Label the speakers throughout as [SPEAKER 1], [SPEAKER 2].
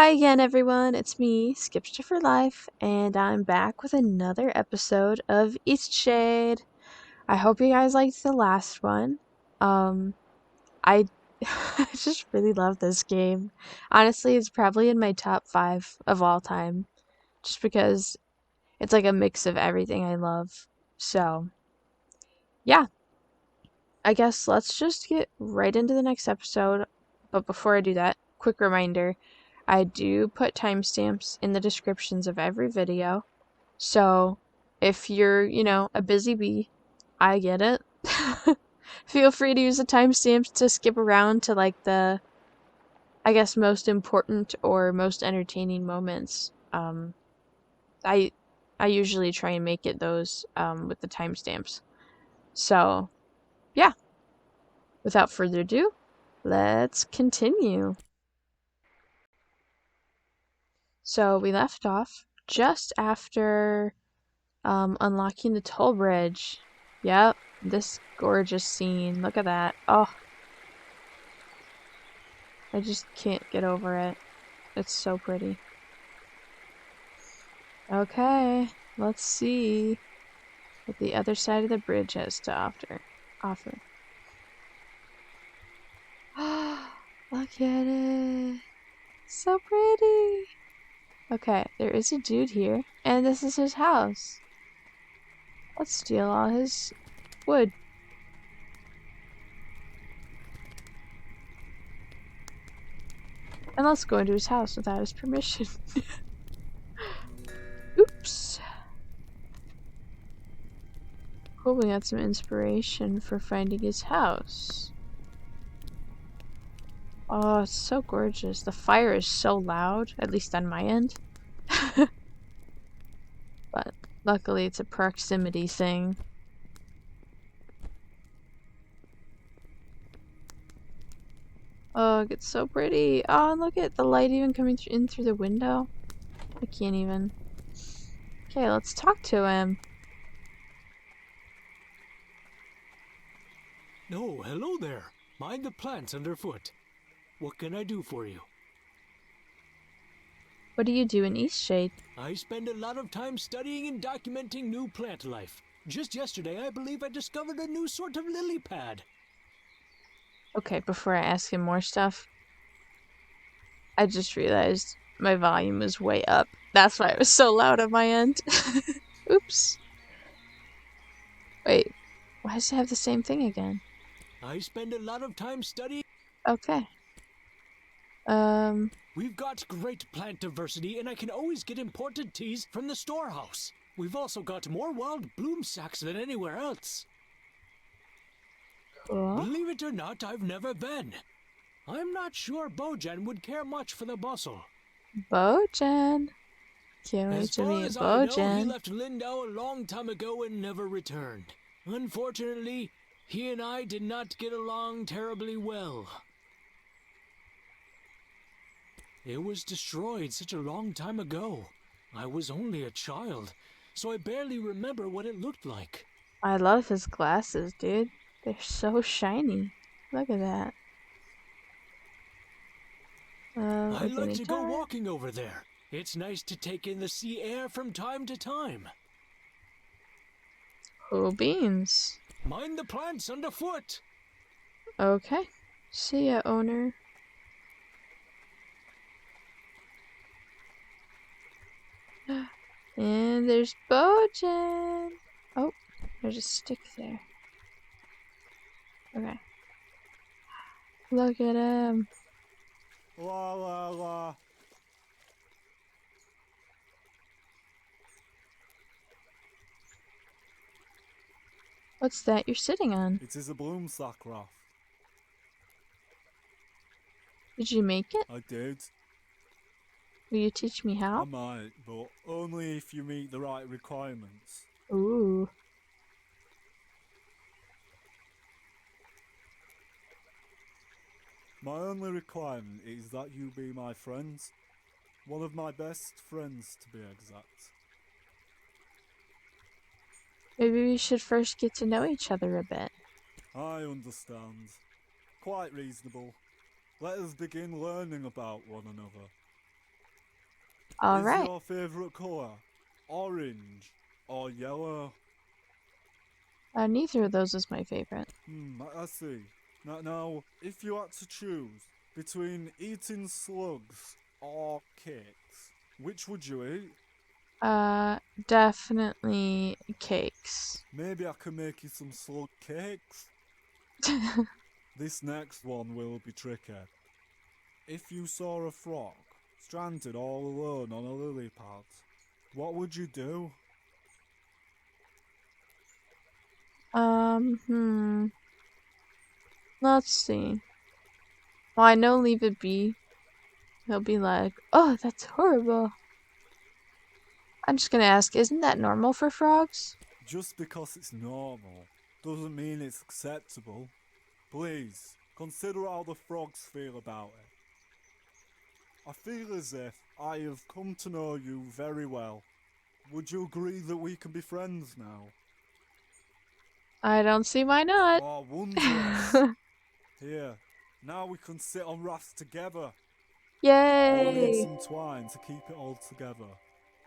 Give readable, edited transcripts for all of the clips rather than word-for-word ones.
[SPEAKER 1] Hi again, everyone. It's me, Skipster for Life, and I'm back with another episode of Eastshade. I hope you guys liked the last one. I I just really love this game. Honestly, it's probably in my top 5 of all time, just because it's like a mix of everything I love. So, yeah, I guess let's just get right into the next episode. But before I do that, quick reminder. I do put timestamps in the descriptions of every video. So if you're, a busy bee, I get it. Feel free to use the timestamps to skip around to like the, I guess, most important or most entertaining moments. I I usually try and make it those with the timestamps. So yeah, without further ado, let's continue. So we left off just after unlocking the toll bridge. Yep, this gorgeous scene. Look at that. Oh, I just can't get over it. It's so pretty. Okay, let's see what the other side of the bridge has to offer. Look at it. So pretty. Okay, there is a dude here, and this is his house. Let's steal all his wood. And let's go into his house without his permission. Oops. Cool, we got some inspiration for finding his house. Oh, it's so gorgeous. The fire is so loud, at least on my end. But luckily it's a proximity thing. Oh, it's so pretty. Oh, and look at the light even coming in through the window. I can't even. Okay, let's talk to him.
[SPEAKER 2] No, hello there. Mind the plants underfoot. What can I do for you?
[SPEAKER 1] What do you do in Eastshade?
[SPEAKER 2] I spend a lot of time studying and documenting new plant life. Just yesterday, I believe I discovered a new sort of lily pad.
[SPEAKER 1] Okay, before I ask him more stuff, I just realized my volume was way up. That's why it was so loud on my end. Oops. Wait, why does it have the same thing again?
[SPEAKER 2] I spend a lot of time studying.
[SPEAKER 1] Okay.
[SPEAKER 2] We've got great plant diversity, and I can always get imported teas from the storehouse. We've also got more wild bloom sacks than anywhere else.
[SPEAKER 1] Cool.
[SPEAKER 2] Believe it or not, I've never been. I'm not sure Bojan would care much for the bustle.
[SPEAKER 1] Bojan. Can't wait
[SPEAKER 2] As
[SPEAKER 1] to
[SPEAKER 2] far
[SPEAKER 1] meet
[SPEAKER 2] as I know, he
[SPEAKER 1] Bojan.
[SPEAKER 2] left Lindau a long time ago and never returned. Unfortunately, he and I did not get along terribly well. It was destroyed such a long time ago. I was only a child, so I barely remember what it looked like.
[SPEAKER 1] I love his glasses, dude. They're so shiny. Look at that.
[SPEAKER 2] I like to go
[SPEAKER 1] guitar.
[SPEAKER 2] walking over there. It's nice to take in the sea air from time to time.
[SPEAKER 1] Cool beans.
[SPEAKER 2] Mind the plants underfoot.
[SPEAKER 1] Okay. See ya, owner. And there's Bojan. Oh, there's a stick there. Okay. Look at him.
[SPEAKER 3] La la la.
[SPEAKER 1] What's that you're sitting on?
[SPEAKER 3] It is a bloom sack raft.
[SPEAKER 1] Did you make it?
[SPEAKER 3] I did.
[SPEAKER 1] Will you teach me
[SPEAKER 3] I
[SPEAKER 1] how?
[SPEAKER 3] might, but only if you meet the right requirements.
[SPEAKER 1] Ooh.
[SPEAKER 3] My only requirement is that you be my friends. One of my best friends, to be exact.
[SPEAKER 1] Maybe we should first get to know each other a bit.
[SPEAKER 3] I understand. Quite reasonable. Let us begin learning about one another.
[SPEAKER 1] All
[SPEAKER 3] Is
[SPEAKER 1] right.
[SPEAKER 3] your favourite colour orange or yellow?
[SPEAKER 1] Neither of those is my favorite.
[SPEAKER 3] I see. Now, if you had to choose between eating slugs or cakes, which would you eat?
[SPEAKER 1] Definitely cakes.
[SPEAKER 3] Maybe I can make you some slug cakes? This next one will be tricky. If you saw a frog stranded all alone on a lily pad, what would you do?
[SPEAKER 1] Let's see. Well, I know leave it be. He'll be like, oh, that's horrible. I'm just gonna ask, isn't that normal for frogs?
[SPEAKER 3] Just because it's normal doesn't mean it's acceptable. Please, consider how the frogs feel about it. I feel as if I have come to know you very well. Would you agree that we can be friends now?
[SPEAKER 1] I don't see why not.
[SPEAKER 3] Oh, wondrous. Here, now we can sit on rafts together. We'll need
[SPEAKER 1] Yay!
[SPEAKER 3] some twine to keep it all together.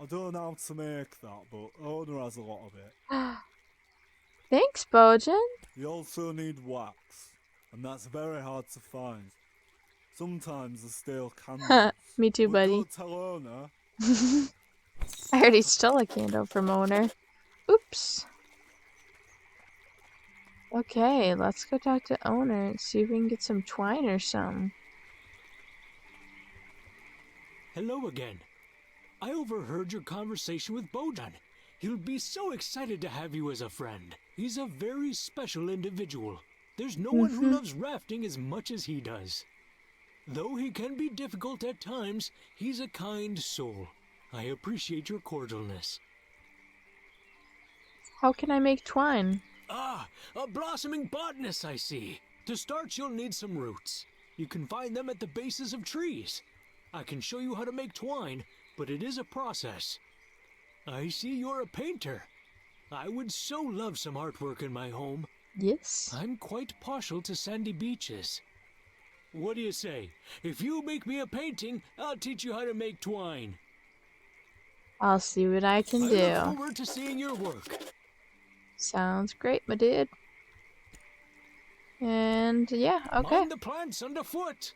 [SPEAKER 3] I don't know how to make that, but Onur has a lot of it.
[SPEAKER 1] Thanks, Bojan.
[SPEAKER 3] You also need wax, and that's very hard to find. Sometimes there's stale candles.
[SPEAKER 1] Me too,
[SPEAKER 3] But
[SPEAKER 1] buddy.
[SPEAKER 3] don't tell Onur.
[SPEAKER 1] I already stole a candle from Onur. Oops. Okay, let's go talk to Onur and see if we can get some twine or something.
[SPEAKER 2] Hello again. I overheard your conversation with Bojan. He'll be so excited to have you as a friend. He's a very special individual. There's no one who loves rafting as much as he does. Though he can be difficult at times, he's a kind soul. I appreciate your cordialness.
[SPEAKER 1] How can I make twine?
[SPEAKER 2] Ah, a blossoming botanist, I see. To start, you'll need some roots. You can find them at the bases of trees. I can show you how to make twine, but it is a process. I see you're a painter. I would so love some artwork in my home.
[SPEAKER 1] Yes.
[SPEAKER 2] I'm quite partial to sandy beaches. What do you say? If you make me a painting, I'll teach you how to make twine.
[SPEAKER 1] I'll see what I can
[SPEAKER 2] I
[SPEAKER 1] do.
[SPEAKER 2] look forward to seeing your work.
[SPEAKER 1] Sounds great, my dude. And yeah, okay.
[SPEAKER 2] Mind the plants underfoot.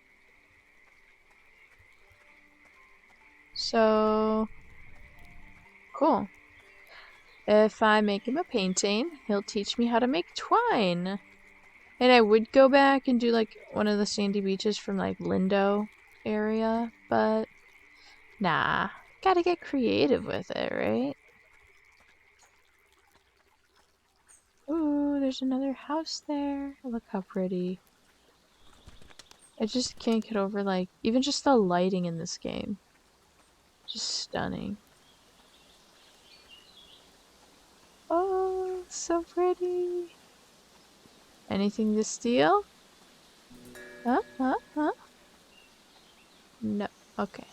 [SPEAKER 1] So cool. If I make him a painting, he'll teach me how to make twine. And I would go back and do like one of the sandy beaches from like Lindo area, but nah, gotta get creative with it, right? Ooh, there's another house there. Look how pretty. I just can't get over like even just the lighting in this game. Just stunning. Oh, so pretty. Anything to steal? Huh? No. Okay.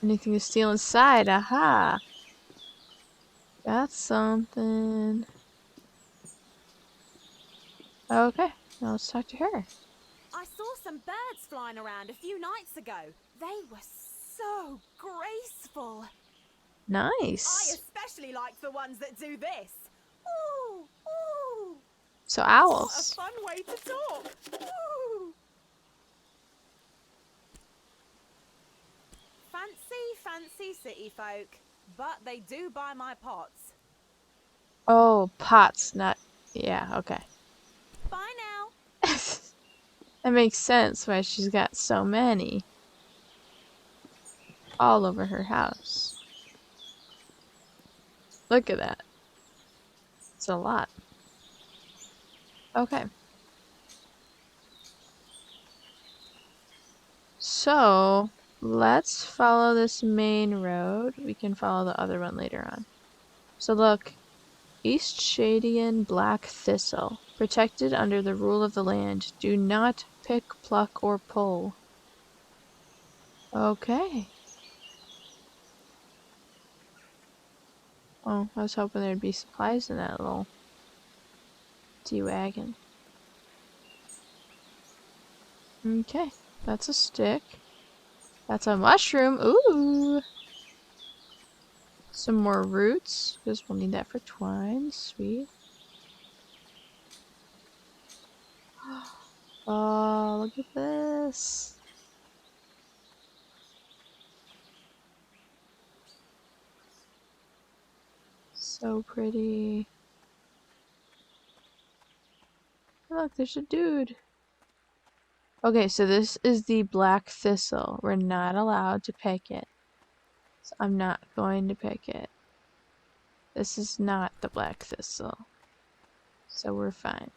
[SPEAKER 1] Anything to steal inside? Aha! Got something. Okay, now let's talk to her.
[SPEAKER 4] I saw some birds flying around a few nights ago. They were so graceful. I
[SPEAKER 1] Nice.
[SPEAKER 4] especially like the ones that do this. Ooh, ooh.
[SPEAKER 1] So
[SPEAKER 4] What a
[SPEAKER 1] owls.
[SPEAKER 4] fun way to talk. Ooh. Fancy city folk, but they do buy my pots.
[SPEAKER 1] Oh, pots, not... Yeah, okay.
[SPEAKER 4] Bye now.
[SPEAKER 1] That makes sense why she's got so many. All over her house. Look at that. It's a lot. Okay. So, let's follow this main road. We can follow the other one later on. So look, Eastshadian black thistle. Protected under the rule of the land. Do not pick, pluck, or pull. Okay. Oh, I was hoping there'd be supplies in that little G-Wagon. Okay, that's a stick. That's a mushroom. Ooh. Some more roots, because we'll need that for twine. Sweet. Oh, look at this. So pretty. Look, there's a dude. Okay, so this is the black thistle. We're not allowed to pick it. So I'm not going to pick it. This is not the black thistle. So we're fine.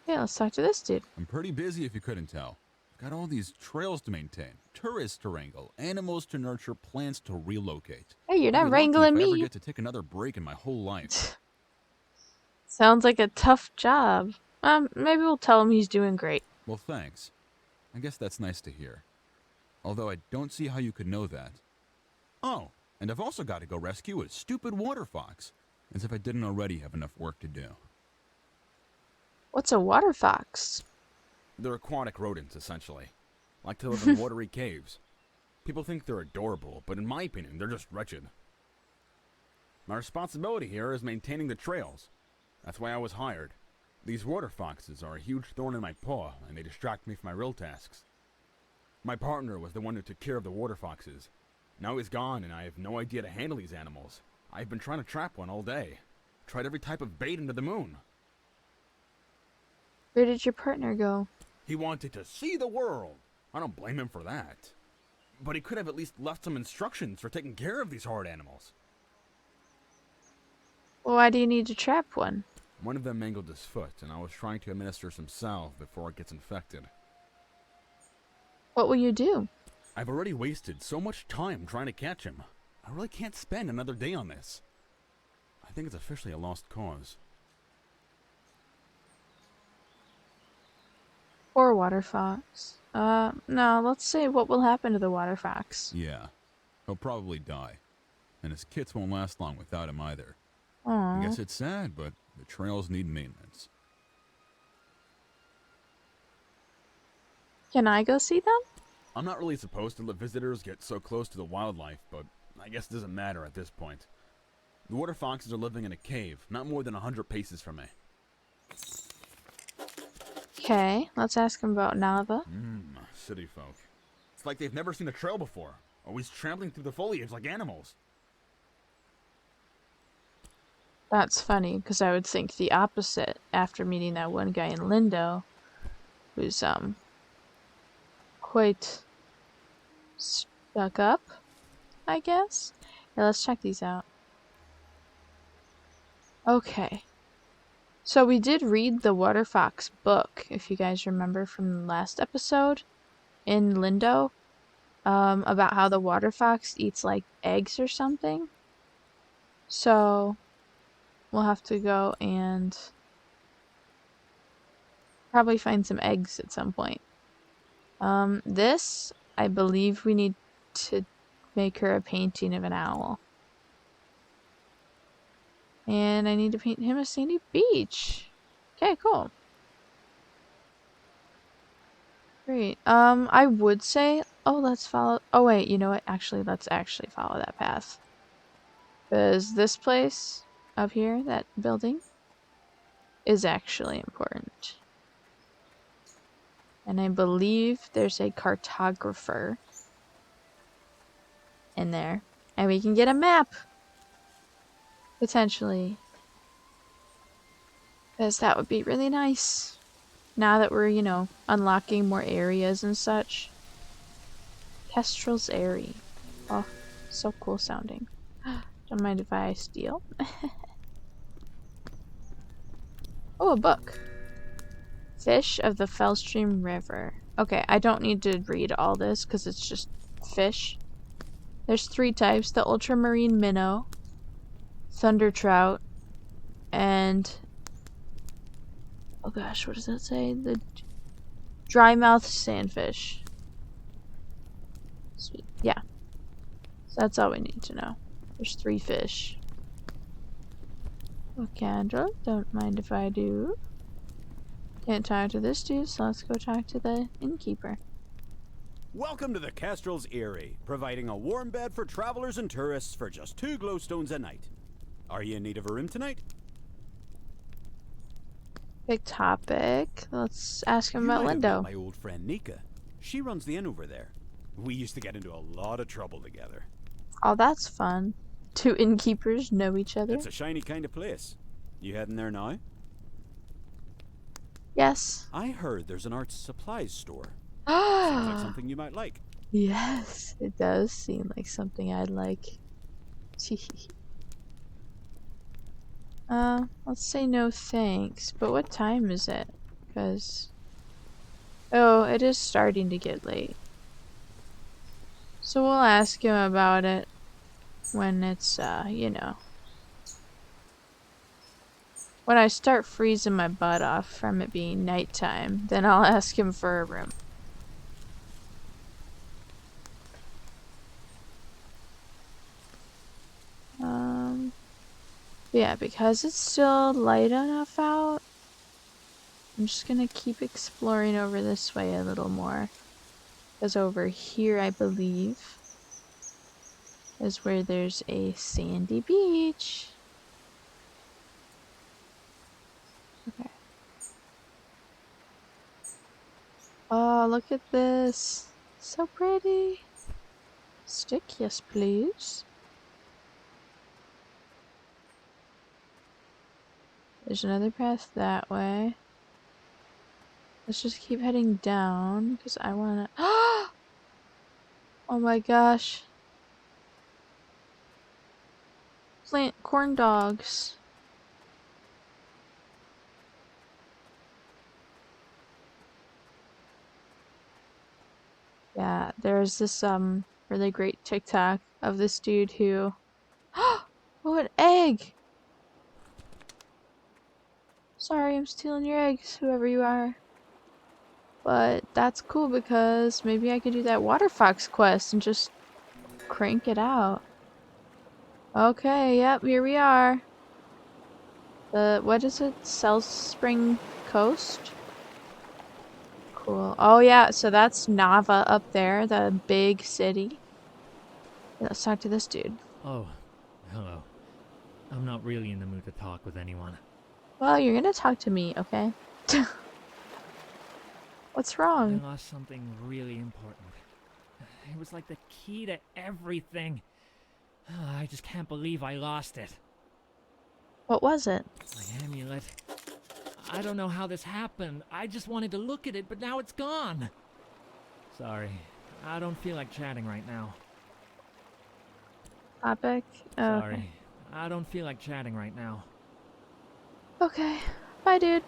[SPEAKER 1] Yeah, let's talk to this dude.
[SPEAKER 5] I'm pretty busy if you couldn't tell. Got all these trails to maintain, tourists to wrangle, animals to nurture, plants to relocate.
[SPEAKER 1] Hey, you're
[SPEAKER 5] I'll
[SPEAKER 1] not
[SPEAKER 5] be lucky
[SPEAKER 1] wrangling
[SPEAKER 5] if I ever
[SPEAKER 1] me.
[SPEAKER 5] get to take another break in my whole life.
[SPEAKER 1] Sounds like a tough job. Maybe we'll tell him he's doing great.
[SPEAKER 5] Well, thanks. I guess that's nice to hear. Although I don't see how you could know that. Oh, and I've also got to go rescue a stupid water fox. As if I didn't already have enough work to do.
[SPEAKER 1] What's a water fox?
[SPEAKER 6] They're aquatic rodents, essentially. Like to live in watery caves. People think they're adorable, but in my opinion, they're just wretched. My responsibility here is maintaining the trails. That's why I was hired. These water foxes are a huge thorn in my paw, and they distract me from my real tasks. My partner was the one who took care of the water foxes. Now he's gone, and I have no idea to handle these animals. I've been trying to trap one all day. Tried every type of bait under the moon.
[SPEAKER 1] Where did your partner go?
[SPEAKER 6] He wanted to see the world. I don't blame him for that. But he could have at least left some instructions for taking care of these hard animals.
[SPEAKER 1] Well, why do you need to trap one?
[SPEAKER 6] One of them mangled his foot, and I was trying to administer some salve before it gets infected.
[SPEAKER 1] What will you do?
[SPEAKER 6] I've already wasted so much time trying to catch him. I really can't spend another day on this. I think it's officially a lost cause.
[SPEAKER 1] Poor water fox. No, let's say what will happen to the water fox.
[SPEAKER 5] Yeah, he'll probably die. And his kits won't last long without him either.
[SPEAKER 1] Aww.
[SPEAKER 5] I guess it's sad, but the trails need maintenance.
[SPEAKER 1] Can I go see them?
[SPEAKER 6] I'm not really supposed to let visitors get so close to the wildlife, but I guess it doesn't matter at this point. The water foxes are living in a cave, not more than 100 paces from me.
[SPEAKER 1] Okay, let's ask him about Nava.
[SPEAKER 6] City folk. It's like they've never seen a trail before, always trampling through the foliage like animals.
[SPEAKER 1] That's funny, because I would think the opposite after meeting that one guy in Lindo, who's, quite stuck up, I guess. Yeah, let's check these out. Okay. So we did read the Water Fox book, if you guys remember from the last episode in Lindo, about how the water fox eats like eggs or something. So we'll have to go and probably find some eggs at some point. This, I believe we need to make her a painting of an owl. And I need to paint him a sandy beach. Okay, cool. Great. I would say, oh, let's follow. Oh, wait, you know what? Actually, let's actually follow that path. Because this place up here, that building, is actually important. And I believe there's a cartographer in there. And we can get a map. Potentially. Because that would be really nice. Now that we're, you know, unlocking more areas and such. Kestrel's Airy. Oh, so cool sounding. Don't mind if I steal. Oh, a book. Fish of the Fellstream River. Okay, I don't need to read all this because it's just fish. There's 3 types. The ultramarine minnow, thunder trout, and oh gosh, what does that say? The dry mouth sandfish. Sweet. Yeah. So that's all we need to know. There's 3 fish. Oh, Candle, don't mind if I do. Can't talk to this dude, so let's go talk to the innkeeper.
[SPEAKER 7] Welcome to the Kestrel's Eyrie, providing a warm bed for travelers and tourists for just 2 glowstones a night. Are you in need of a room tonight?
[SPEAKER 1] Big topic. Let's ask him
[SPEAKER 7] You
[SPEAKER 1] about
[SPEAKER 7] might have met
[SPEAKER 1] Lindo.
[SPEAKER 7] my old friend Nika. She runs the inn over there. We used to get into a lot of trouble together.
[SPEAKER 1] Oh, that's fun. Two innkeepers know each other.
[SPEAKER 7] It's a shiny kind of place. You heading there now?
[SPEAKER 1] Yes.
[SPEAKER 7] I heard there's an arts supplies store. Seems like
[SPEAKER 1] Ah,
[SPEAKER 7] something you might like.
[SPEAKER 1] yes. It does seem like something I'd like. Let's say no thanks. But what time is it? Because... Oh, it is starting to get late. So we'll ask him about it when it's, you know. When I start freezing my butt off from it being nighttime, then I'll ask him for a room. Yeah, because it's still light enough out, I'm just gonna keep exploring over this way a little more. Because over here, I believe, is where there's a sandy beach. Okay. Oh, look at this. So pretty. Stick, yes please. There's another path that way. Let's just keep heading down, because I wanna... Oh my gosh. Plant corn dogs. Yeah, there's this really great TikTok of this dude who... Oh, an egg! Sorry, I'm stealing your eggs, whoever you are. But that's cool because maybe I could do that water fox quest and just crank it out. Okay, yep, here we are. What is it? South Spring Coast? Cool. Oh yeah, so that's Nava up there, the big city. Yeah, let's talk to this dude.
[SPEAKER 8] Oh, hello. I'm not really in the mood to talk with anyone.
[SPEAKER 1] Well, you're gonna talk to me, okay? What's
[SPEAKER 8] I
[SPEAKER 1] wrong?
[SPEAKER 8] lost something really important. It was like the key to everything. I just can't believe I lost it.
[SPEAKER 1] What was it?
[SPEAKER 8] My amulet. I don't know how this happened. I just wanted to look at it, but now it's gone. Sorry. I don't feel like chatting right now.
[SPEAKER 1] Topic? Oh,
[SPEAKER 8] Sorry. I don't feel like chatting right now.
[SPEAKER 1] okay. Bye, dude.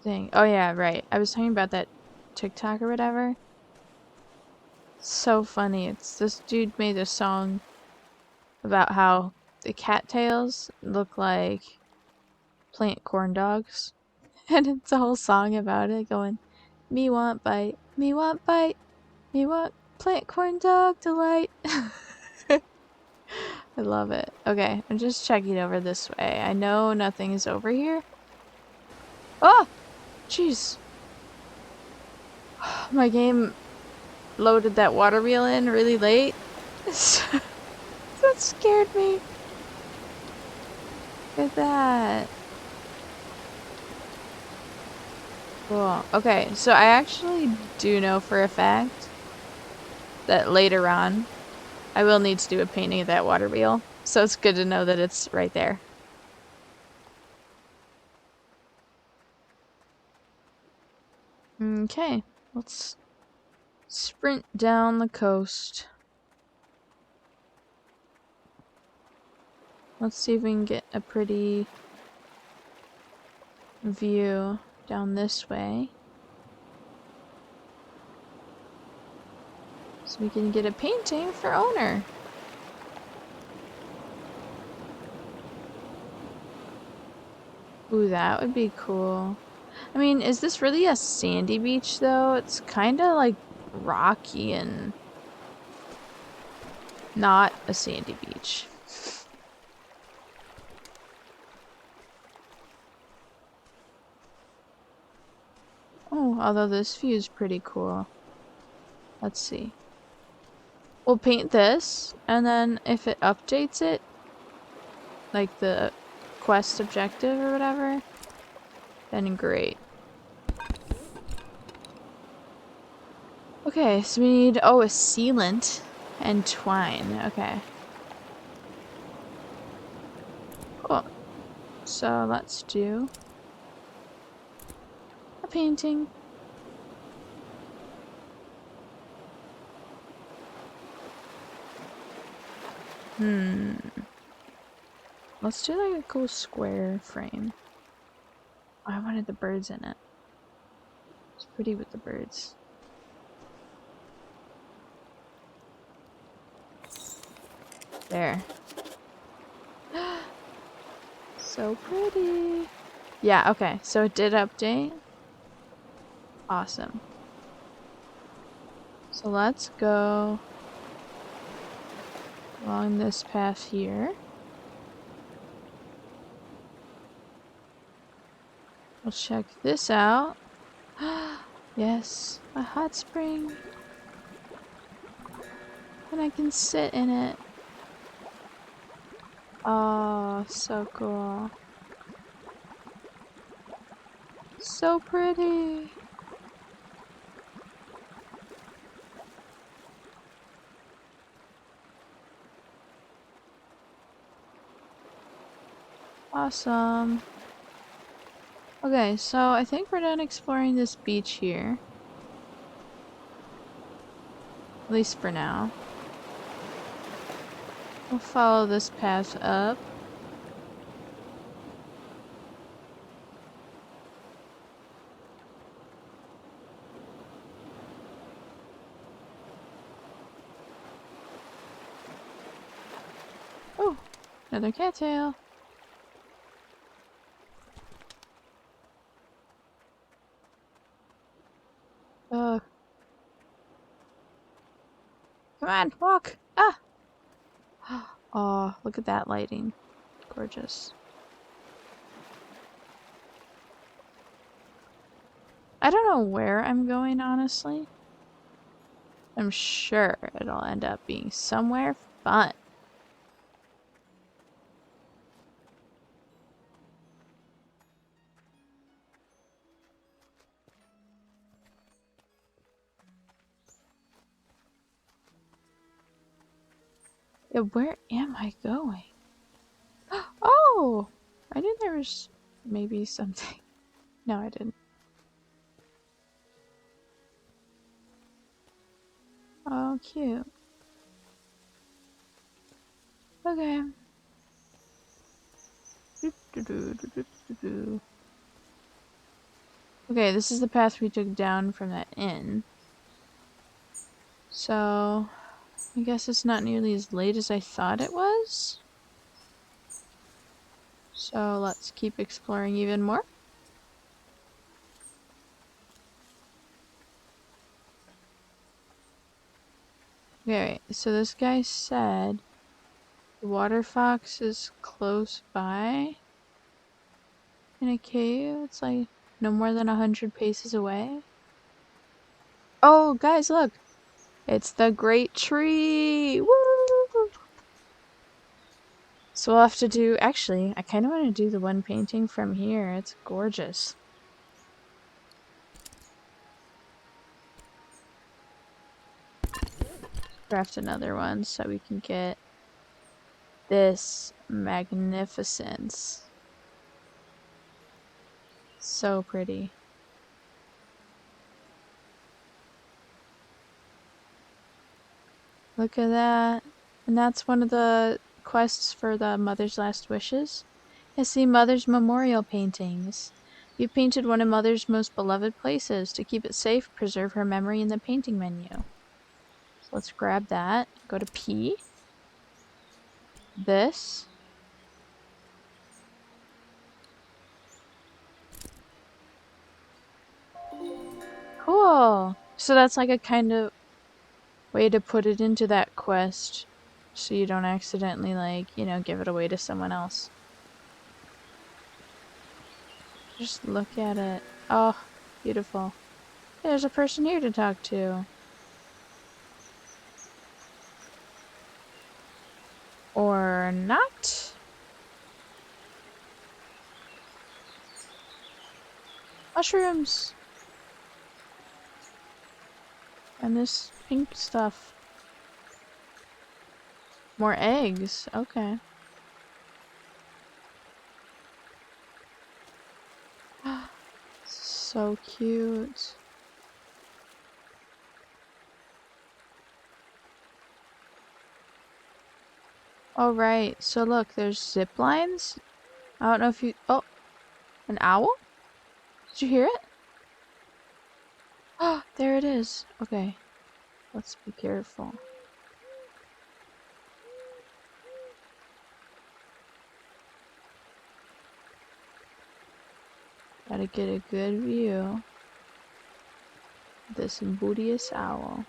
[SPEAKER 1] Dang. Oh yeah, right. I was talking about that TikTok or whatever. So funny. It's this dude made a song about how the cattails look like plant corn dogs. And it's a whole song about it going, me want bite, me want bite, me want plant corn dog delight. I love it. Okay, I'm just checking over this way. I know nothing is over here. Oh! Jeez. My game loaded that water wheel in really late. That scared me. Look at that. Cool. Okay, so I actually do know for a fact that later on I will need to do a painting of that water wheel. So it's good to know that it's right there. Okay, let's sprint down the coast. Let's see if we can get a pretty view down this way. So we can get a painting for Onur. Ooh, that would be cool. I mean, is this really a sandy beach though? It's kind of like rocky and not a sandy beach. Oh, although this view is pretty cool. Let's see. We'll paint this, and then if it updates it, like the quest objective or whatever, then great. Okay, so we need, oh, a sealant and twine. Okay. Cool. So let's do a painting. Let's do like a cool square frame. Oh, I wanted the birds in it. It's pretty with the birds. There. So pretty. Yeah, okay. So it did update. Awesome. So let's go along this path here. We'll check this out. Yes, a hot spring. And I can sit in it. Oh, so cool. So pretty. Awesome. Okay, so I think we're done exploring this beach here. At least for now. We'll follow this path up. Oh, another cattail. Come on, walk! Ah! Oh, look at that lighting. Gorgeous. I don't know where I'm going, honestly. I'm sure it'll end up being somewhere fun. Yeah, where am I going? Oh! I knew there was maybe something. No, I didn't. Oh, cute. Okay. Okay, this is the path we took down from that inn. So, I guess it's not nearly as late as I thought it was. So, let's keep exploring even more. Okay, so this guy said the water fox is close by in a cave. It's like no more than 100 paces away. Oh, guys, look! It's the great tree! Woo! So we'll have to do... Actually, I kind of want to do the one painting from here. It's gorgeous. Craft another one so we can get this magnificence. So pretty. Look at that. And that's one of the quests for the Mother's Last Wishes. I see Mother's memorial paintings. You painted one of Mother's most beloved places. To keep it safe, preserve her memory in the painting menu. So let's grab that. Go to P. This. Cool. So that's like a kind of way to put it into that quest. So you don't accidentally, like, you know, give it away to someone else. Just look at it. Oh, beautiful. There's a person here to talk to. Or not? Mushrooms! And this pink stuff. More eggs. Okay. So cute. All right. So look, there's zip lines. I don't know if you... Oh, an owl? Did you hear it? Oh, there it is. Okay. Let's be careful. Gotta get a good view of this bootiest owl.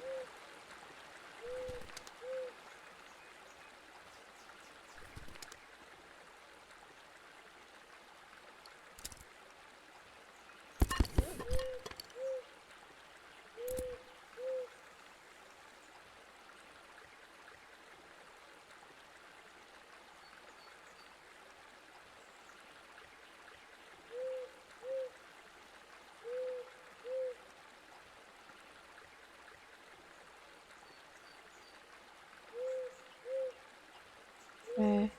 [SPEAKER 1] Okay.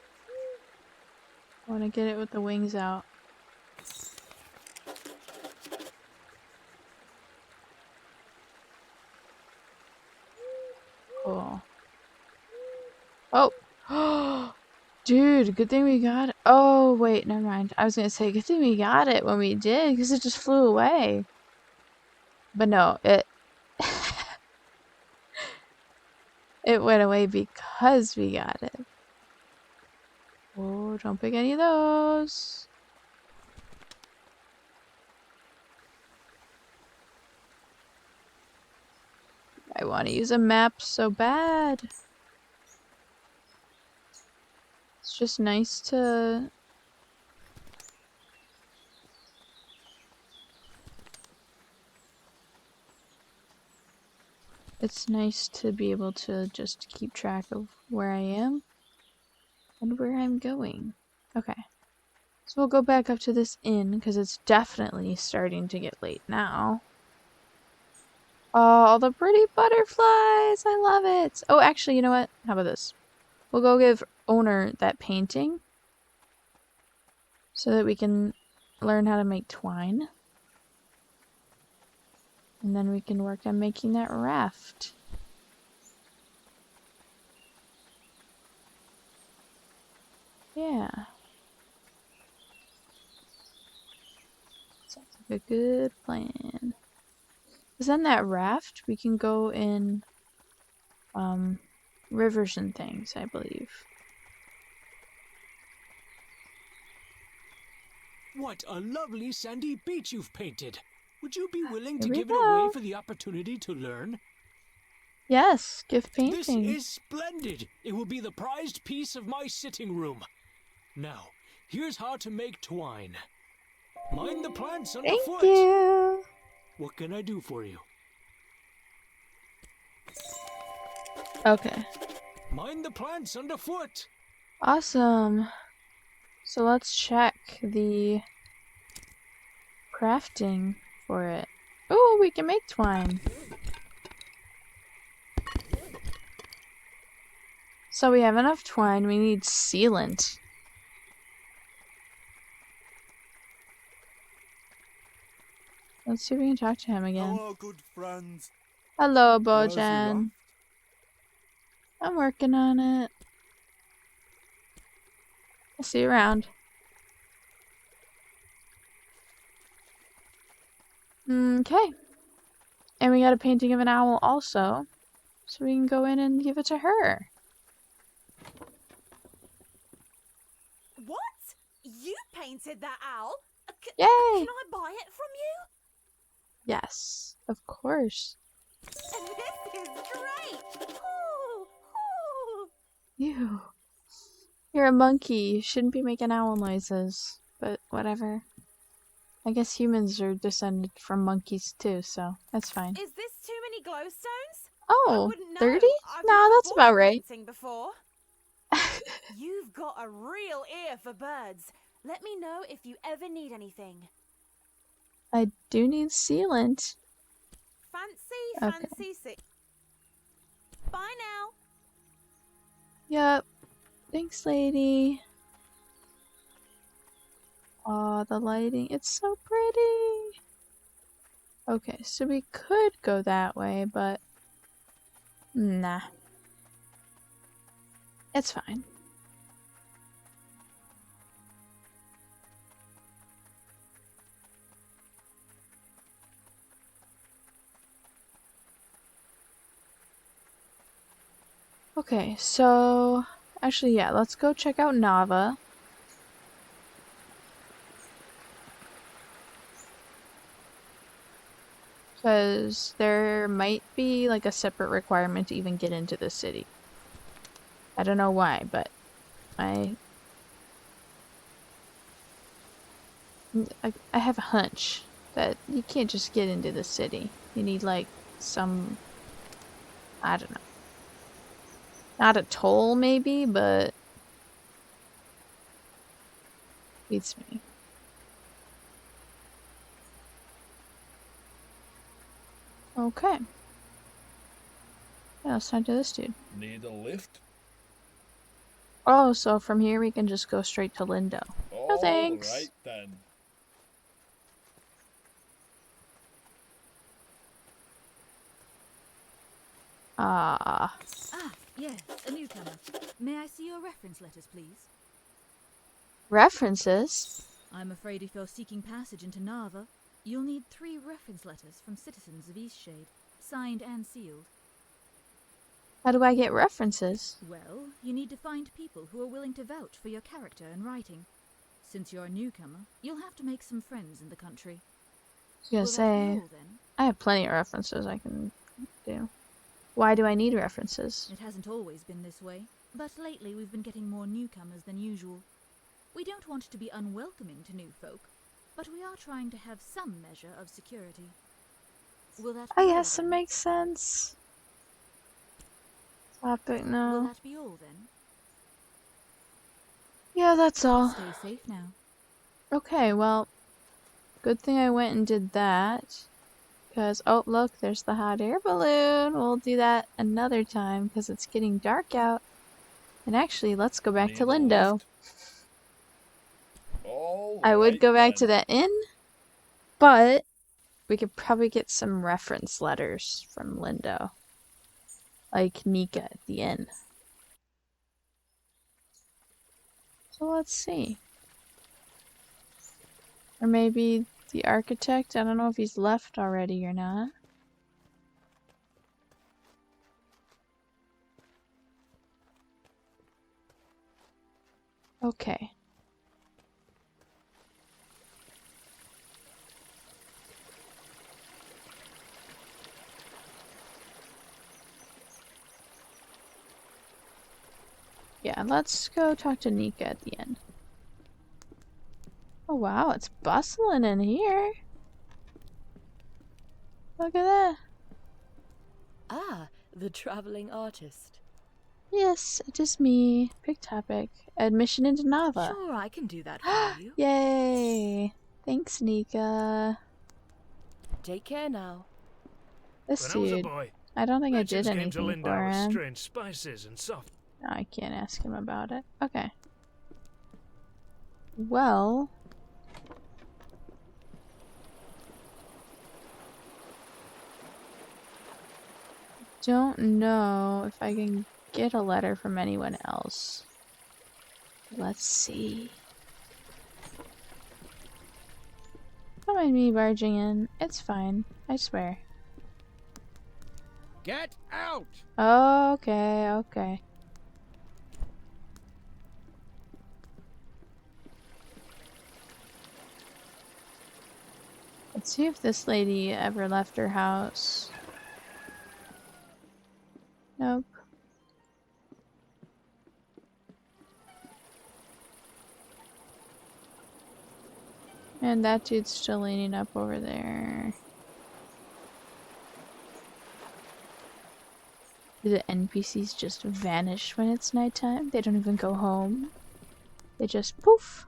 [SPEAKER 1] I want to get it with the wings out. Cool. Oh! Dude, good thing we got it. Oh, wait, never mind. I was gonna say, good thing we got it when we did, because it just flew away. But no, it... it went away because we got it. Oh, don't pick any of those. I want to use a map so bad. It's just nice to... It's nice to be able to just keep track of where I am and where I'm going. Okay. So we'll go back up to this inn because it's definitely starting to get late now. Oh, all the pretty butterflies! I love it! Oh, actually, you know what? How about this? We'll go give Onur that painting so that we can learn how to make twine. And then we can work on making that raft. Yeah. Sounds like a good plan. Because then that raft, we can go in rivers and things, I believe.
[SPEAKER 2] What a lovely sandy beach you've painted. Would you be willing to
[SPEAKER 1] Here we
[SPEAKER 2] give it away
[SPEAKER 1] go.
[SPEAKER 2] for the opportunity to learn?
[SPEAKER 1] Yes, gift
[SPEAKER 2] This
[SPEAKER 1] painting.
[SPEAKER 2] is splendid. It will be the prized piece of my sitting room. Now, here's how to make twine. Mind the plants underfoot.
[SPEAKER 1] Thank you.
[SPEAKER 2] What can I do for you?
[SPEAKER 1] Okay.
[SPEAKER 2] Mind the plants underfoot.
[SPEAKER 1] Awesome. So let's check the crafting for it. Oh, we can make twine. So we have enough twine. We need sealant. Let's see if we can talk to him again.
[SPEAKER 3] Hello, good friends.
[SPEAKER 1] Hello,
[SPEAKER 3] Where's the
[SPEAKER 1] Bojan.
[SPEAKER 3] raft?
[SPEAKER 1] I'm working on it. I'll see you around. Okay. And we got a painting of an owl also. So we can go in and give it to her.
[SPEAKER 4] What? You painted that owl?
[SPEAKER 1] Yay!
[SPEAKER 4] Can I buy it from you?
[SPEAKER 1] Yes, of course.
[SPEAKER 4] This is great! Ooh, ooh.
[SPEAKER 1] Ew. You're a monkey. You shouldn't be making owl noises. But whatever. I guess humans are descended from monkeys too, so that's fine.
[SPEAKER 4] Is this too many glowstones? I
[SPEAKER 1] Oh,
[SPEAKER 4] wouldn't know.
[SPEAKER 1] 30?
[SPEAKER 4] I've
[SPEAKER 1] Nah,
[SPEAKER 4] never
[SPEAKER 1] that's
[SPEAKER 4] bought
[SPEAKER 1] about
[SPEAKER 4] a
[SPEAKER 1] right.
[SPEAKER 4] painting before. You've got a real ear for birds. Let me know if you ever need anything.
[SPEAKER 1] I do need sealant. Okay.
[SPEAKER 4] Fancy. Bye now.
[SPEAKER 1] Yep. Thanks, lady. Aw, the lighting. It's so pretty. Okay, so we could go that way, but nah. It's fine. Okay, so actually, yeah, let's go check out Nava. Because there might be like a separate requirement to even get into the city. I don't know why, but I have a hunch that you can't just get into the city. You need like some, I don't know. Not a toll maybe, but beats me. Okay. Yeah, let's talk to this dude.
[SPEAKER 9] Need a lift?
[SPEAKER 1] Oh, so from here we can just go straight to Lindo. No thanks.
[SPEAKER 9] Alright then.
[SPEAKER 1] Ah.
[SPEAKER 10] Yes, a newcomer. May I see your reference letters, please?
[SPEAKER 1] References?
[SPEAKER 10] I'm afraid if you're seeking passage into Nava, you'll need 3 reference letters from citizens of Eastshade, signed and sealed.
[SPEAKER 1] How do I get references?
[SPEAKER 10] Well, you need to find people who are willing to vouch for your character and writing. Since you're a newcomer, you'll have to make some friends in the country.
[SPEAKER 1] I was gonna say,
[SPEAKER 10] all, then?
[SPEAKER 1] I have plenty of references I can do. Why do I need references?
[SPEAKER 10] It hasn't always been this way, but lately we've been getting more newcomers than usual. We don't want to be unwelcoming to new folk, but we are trying to have some measure of security. Will that be
[SPEAKER 1] I
[SPEAKER 10] all,
[SPEAKER 1] guess it
[SPEAKER 10] then?
[SPEAKER 1] makes sense. Topic
[SPEAKER 10] Will
[SPEAKER 1] no.
[SPEAKER 10] that be all then?
[SPEAKER 1] Yeah, that's all.
[SPEAKER 10] Stay safe now.
[SPEAKER 1] Okay, well, good thing I went and did that. Because, oh, look, there's the hot air balloon. We'll do that another time because it's getting dark out. And actually, let's go back to
[SPEAKER 9] Need a
[SPEAKER 1] Lindo.
[SPEAKER 9] lift?
[SPEAKER 1] I would
[SPEAKER 9] Alright
[SPEAKER 1] go back to
[SPEAKER 9] then.
[SPEAKER 1] that inn, but we could probably get some reference letters from Lindo. Like Nika at the inn. So let's see. Or maybe the architect? I don't know if he's left already or not. Okay. Yeah, let's go talk to Nika at the end. Oh wow, it's bustling in here. Look at that.
[SPEAKER 11] Ah, the traveling artist.
[SPEAKER 1] Yes, it is me. Pick topic. Admission into Nava.
[SPEAKER 11] Sure, I can do that for you.
[SPEAKER 1] Yay! Thanks, Nika.
[SPEAKER 11] Take care now.
[SPEAKER 1] This
[SPEAKER 2] When I was a
[SPEAKER 1] dude,
[SPEAKER 2] boy,
[SPEAKER 1] I don't think I did
[SPEAKER 2] legends came to
[SPEAKER 1] anything for
[SPEAKER 2] Lindau with
[SPEAKER 1] him.
[SPEAKER 2] strange spices and soft.
[SPEAKER 1] No, I can't ask him about it. Okay. Well... don't know if I can get a letter from anyone else. Let's see. Don't mind me barging in. It's fine. I swear.
[SPEAKER 6] Get out!
[SPEAKER 1] Okay, okay. Let's see if this lady ever left her house. Nope. And that dude's still leaning up over there. Do the NPCs just vanish when it's nighttime? They don't even go home. They just poof.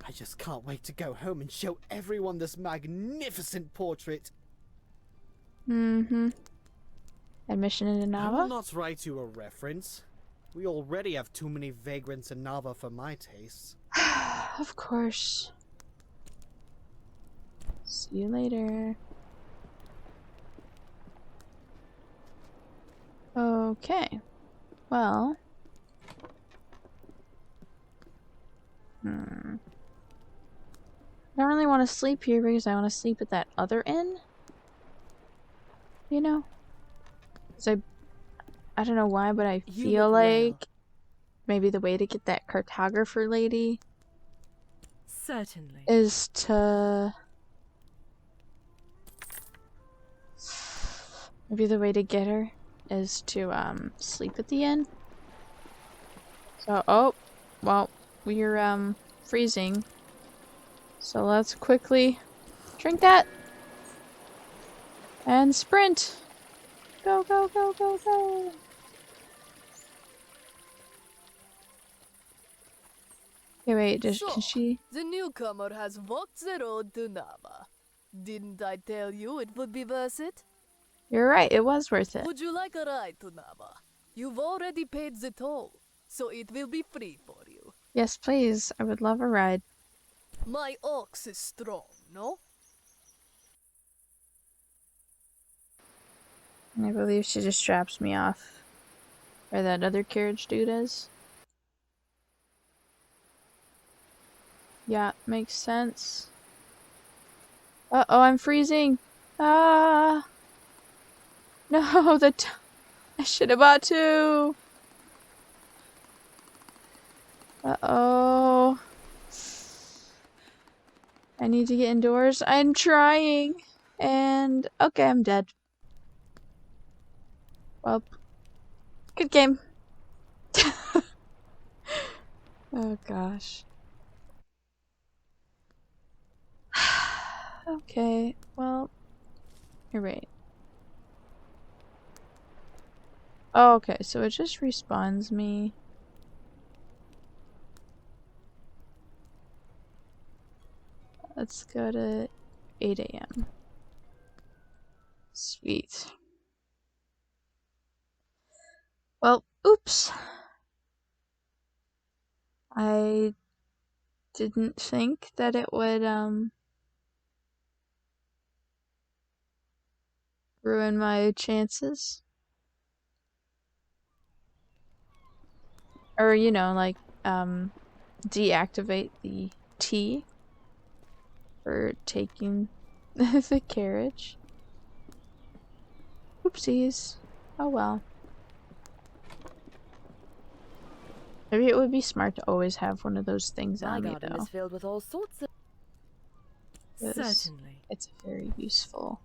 [SPEAKER 9] I just can't wait to go home and show everyone this magnificent portrait.
[SPEAKER 1] Mm-hmm. Admission into
[SPEAKER 9] I will
[SPEAKER 1] Nava?
[SPEAKER 9] not write you a reference. We already have too many vagrants in Nava for my tastes.
[SPEAKER 1] Of course. See you later. Okay. Well. I don't really want to sleep here because I want to sleep at that other inn. You know? Because I don't know why, but I feel like maybe the way to get that cartographer lady
[SPEAKER 11] Certainly.
[SPEAKER 1] is to... Maybe the way to get her is to sleep at the inn. So, oh, well, we're freezing. So let's quickly drink that and sprint. Go, go, go, go, go. Okay, wait, can she?
[SPEAKER 11] The newcomer has walked the road to Nava. Didn't I tell you it would be worth it?
[SPEAKER 1] You're right, it was worth it.
[SPEAKER 11] Would you like a ride to Nava? You've already paid the toll, so it will be free for you.
[SPEAKER 1] Yes, please. I would love a ride.
[SPEAKER 11] My ox is strong, no?
[SPEAKER 1] I believe she just drops me off where that other carriage dude is. Yeah, makes sense. Uh-oh, I'm freezing. Ah! No, I should have bought two. Uh-oh. I need to get indoors. I'm trying. And, okay, I'm dead. Well, good game. Oh, gosh. Okay, well, you're right. Oh, okay, so it just respawns me. Let's go to 8 a.m. Sweet. Well, oops. I didn't think that it would, ruin my chances. Or, you know, like, deactivate the T for taking the carriage. Oopsies. Oh well. Maybe it would be smart to always have one of those things
[SPEAKER 11] My
[SPEAKER 1] on me,
[SPEAKER 11] garden
[SPEAKER 1] though.
[SPEAKER 11] is filled with all sorts of... Certainly.
[SPEAKER 1] It's a very useful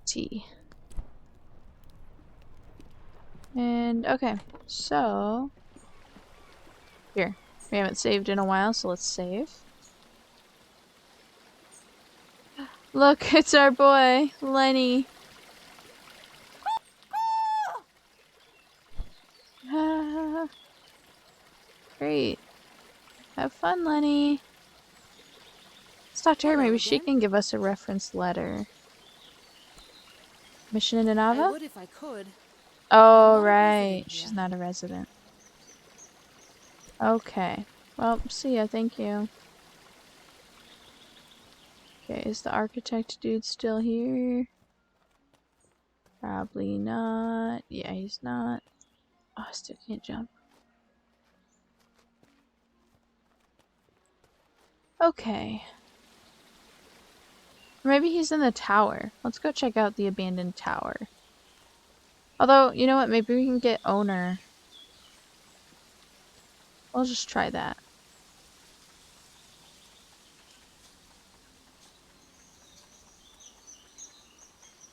[SPEAKER 1] tea. And, okay, so... Here. We haven't saved in a while, so let's save. Look, it's our boy, Lenny. Great. Have fun, Lenny. Let's talk to her. Maybe she can give us a reference letter. Mission in Nava?
[SPEAKER 4] I would if I could.
[SPEAKER 1] Oh, right. She's not a resident. Okay. Well, see ya. Thank you. Okay, is the architect dude still here? Probably not. Yeah, he's not. Oh, I still can't jump. Okay. Maybe he's in the tower. Let's go check out the abandoned tower. Although, you know what? Maybe we can get Onur. We'll just try that.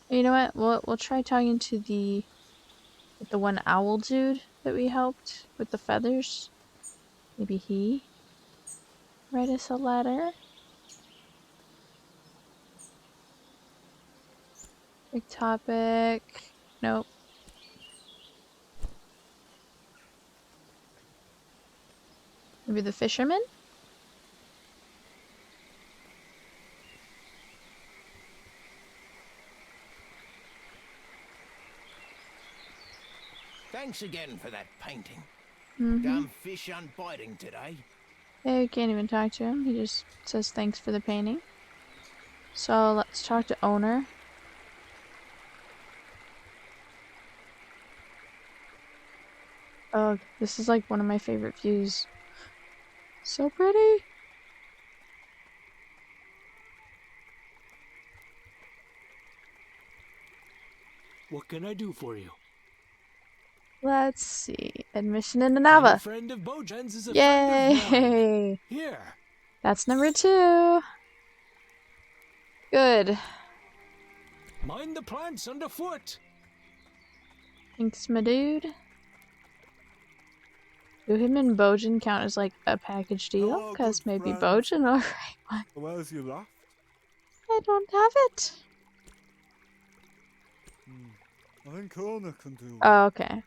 [SPEAKER 1] You know what? We'll try talking to the one owl dude that we helped with the feathers. Maybe he. write us a letter. Big topic. Nope. Maybe the fisherman?
[SPEAKER 12] Thanks again for that painting.
[SPEAKER 1] Mm-hmm.
[SPEAKER 12] Damn fish unbiting today.
[SPEAKER 1] Yeah, we can't even talk to him. He just says thanks for the painting. So let's talk to Onur. Oh, this is like one of my favorite views. So pretty.
[SPEAKER 2] What can I do for you?
[SPEAKER 1] Let's see. Admission into
[SPEAKER 2] Any
[SPEAKER 1] Nava.
[SPEAKER 2] friend of Bojan's is a
[SPEAKER 1] Yay!
[SPEAKER 2] friend of mine. Here.
[SPEAKER 1] That's number 2. Good.
[SPEAKER 2] Mind the plants underfoot.
[SPEAKER 1] Thanks, my dude. Do him and Bojan count as like a package deal?
[SPEAKER 3] Hello,
[SPEAKER 1] Because
[SPEAKER 3] good
[SPEAKER 1] maybe
[SPEAKER 3] friend.
[SPEAKER 1] Bojan will write one.
[SPEAKER 3] Where's your raft?
[SPEAKER 1] I don't have it.
[SPEAKER 3] I think Onur can do
[SPEAKER 1] Oh, okay.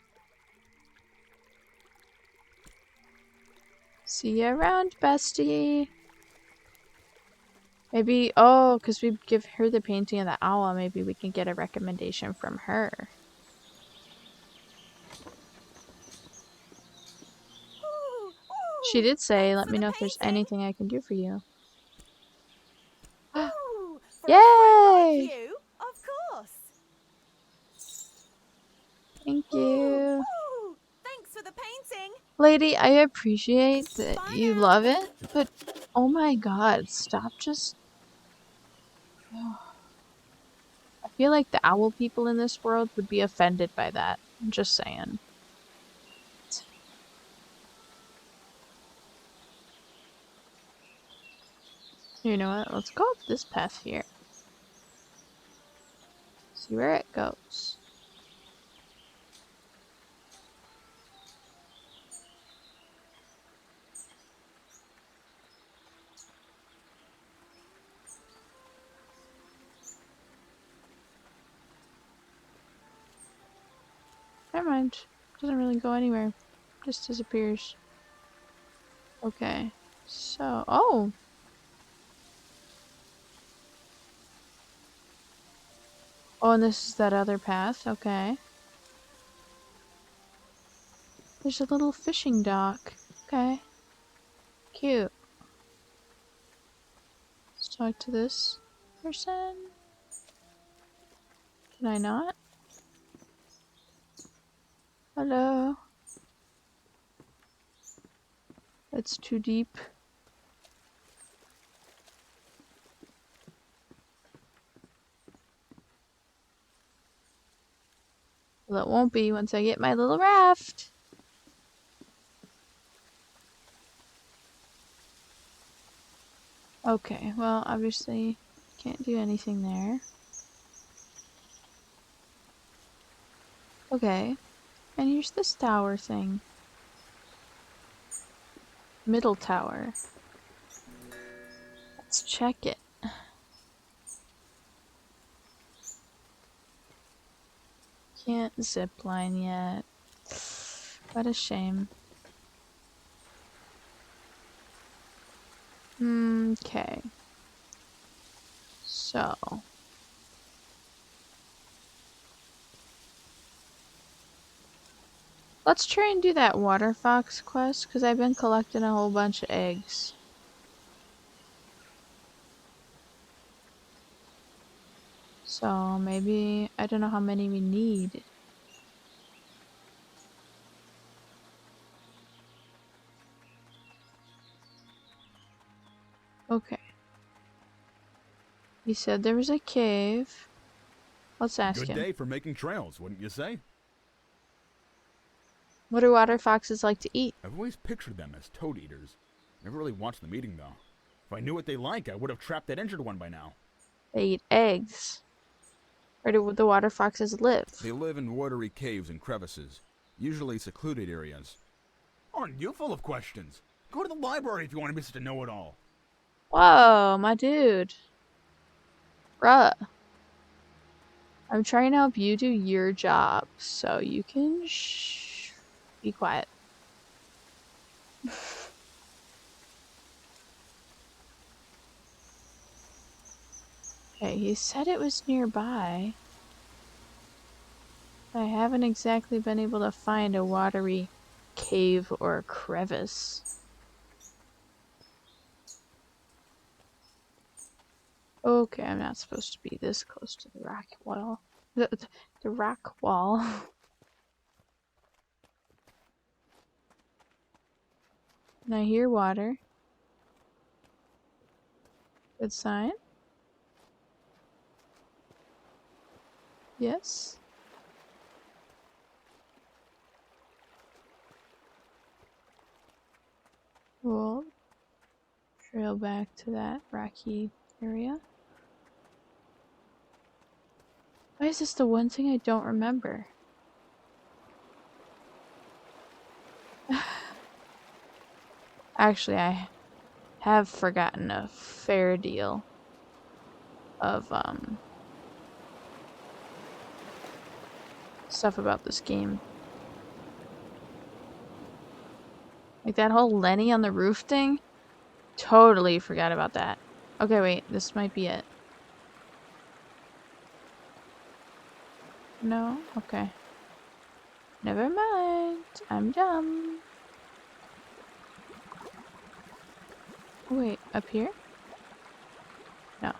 [SPEAKER 1] See you around, bestie. Maybe, oh, because we give her the painting of the owl, maybe we can get a recommendation from her. She did say, let me know if there's anything I can do for you.
[SPEAKER 4] Ooh, for
[SPEAKER 1] Yay!
[SPEAKER 4] a friend like you, of course.
[SPEAKER 1] Thank you.
[SPEAKER 4] Ooh, thanks for the painting.
[SPEAKER 1] Lady, I appreciate that you love it, but oh my god, stop just... I feel like the owl people in this world would be offended by that. I'm just saying. You know what? Let's go up this path here. See where it goes. Never mind. Doesn't really go anywhere. Just disappears. Okay. So, oh! Oh, and this is that other path. Okay. There's a little fishing dock. Okay. Cute. Let's talk to this person. Can I not? Hello? It's too deep. Well, it won't be once I get my little raft. Okay, well, obviously, can't do anything there. Okay, and here's this tower thing. Middle tower. Let's check it. Can't zipline yet. What a shame. Okay. So. Let's try and do that water fox quest, because I've been collecting a whole bunch of eggs. So maybe, I don't know how many we need. Okay. He said there was a cave. Let's ask him.
[SPEAKER 6] Good day for making trails, wouldn't you say?
[SPEAKER 1] What do water foxes like to eat?
[SPEAKER 6] I've always pictured them as toad eaters. Never really watched them eating, though. If I knew what they like, I would have trapped that injured one by now.
[SPEAKER 1] They eat eggs. Where do the water foxes live?
[SPEAKER 6] They live in watery caves and crevices, usually secluded areas. Aren't you full of questions? Go to the library if you want to be such a know-it-all.
[SPEAKER 1] Whoa, my dude. Bruh. I'm trying to help you do your job, so you can be quiet. Okay, he said it was nearby. I haven't exactly been able to find a watery cave or a crevice. Okay, I'm not supposed to be this close to the rock wall. The rock wall. And I hear water. Good sign. Yes. We'll trail back to that rocky area. Why is this the one thing I don't remember? Actually, I have forgotten a fair deal of stuff about this game. Like that whole Lenny on the roof thing? Totally forgot about that. Okay, wait, this might be it. No? Okay. Never mind. I'm dumb. Wait, up here? No.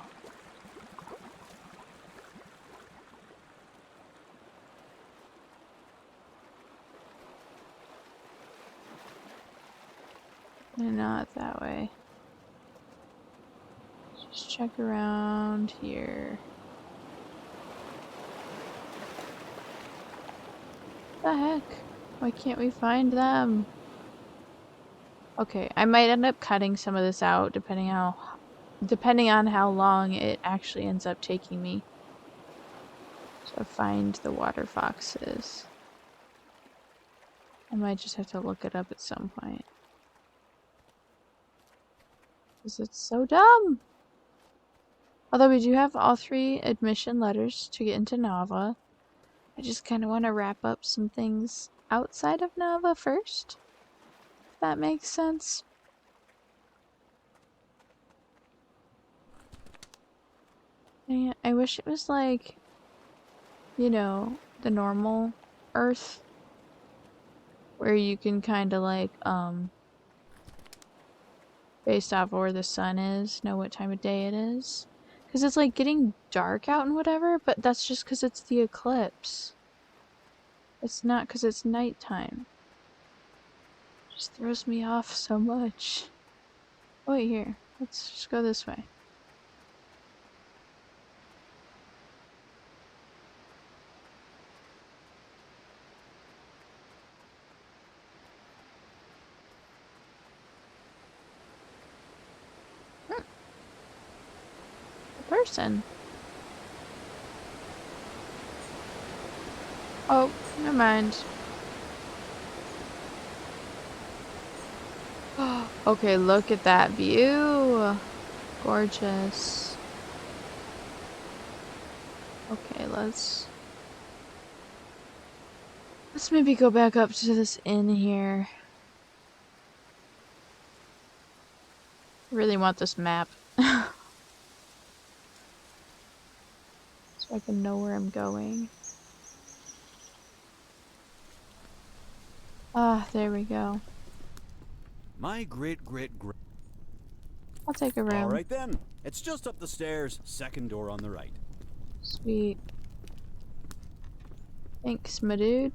[SPEAKER 1] Not that way. Just check around here. What the heck? Why can't we find them? Okay, I might end up cutting some of this out depending on how long it actually ends up taking me to find the water foxes. I might just have to look it up at some point. Because it's so dumb! Although we do have all 3 admission letters to get into Nava. I just kind of want to wrap up some things outside of Nava first. If that makes sense. And I wish it was like, you know, the normal Earth. Where you can kind of like, based off where the sun is, know what time of day it is. Because it's like getting dark out and whatever, but that's just because it's the eclipse. It's not because it's nighttime. It just throws me off so much. Oh, wait, here. Let's just go this way. Person. Oh, never mind. Okay, look at that view. Gorgeous. Okay, let's maybe go back up to this inn here. I really want this map. So I can know where I'm going. Ah, there we go.
[SPEAKER 7] My great.
[SPEAKER 1] I'll take a room.
[SPEAKER 7] All right then. It's just up the stairs, second door on the right.
[SPEAKER 1] Sweet. Thanks, my dude.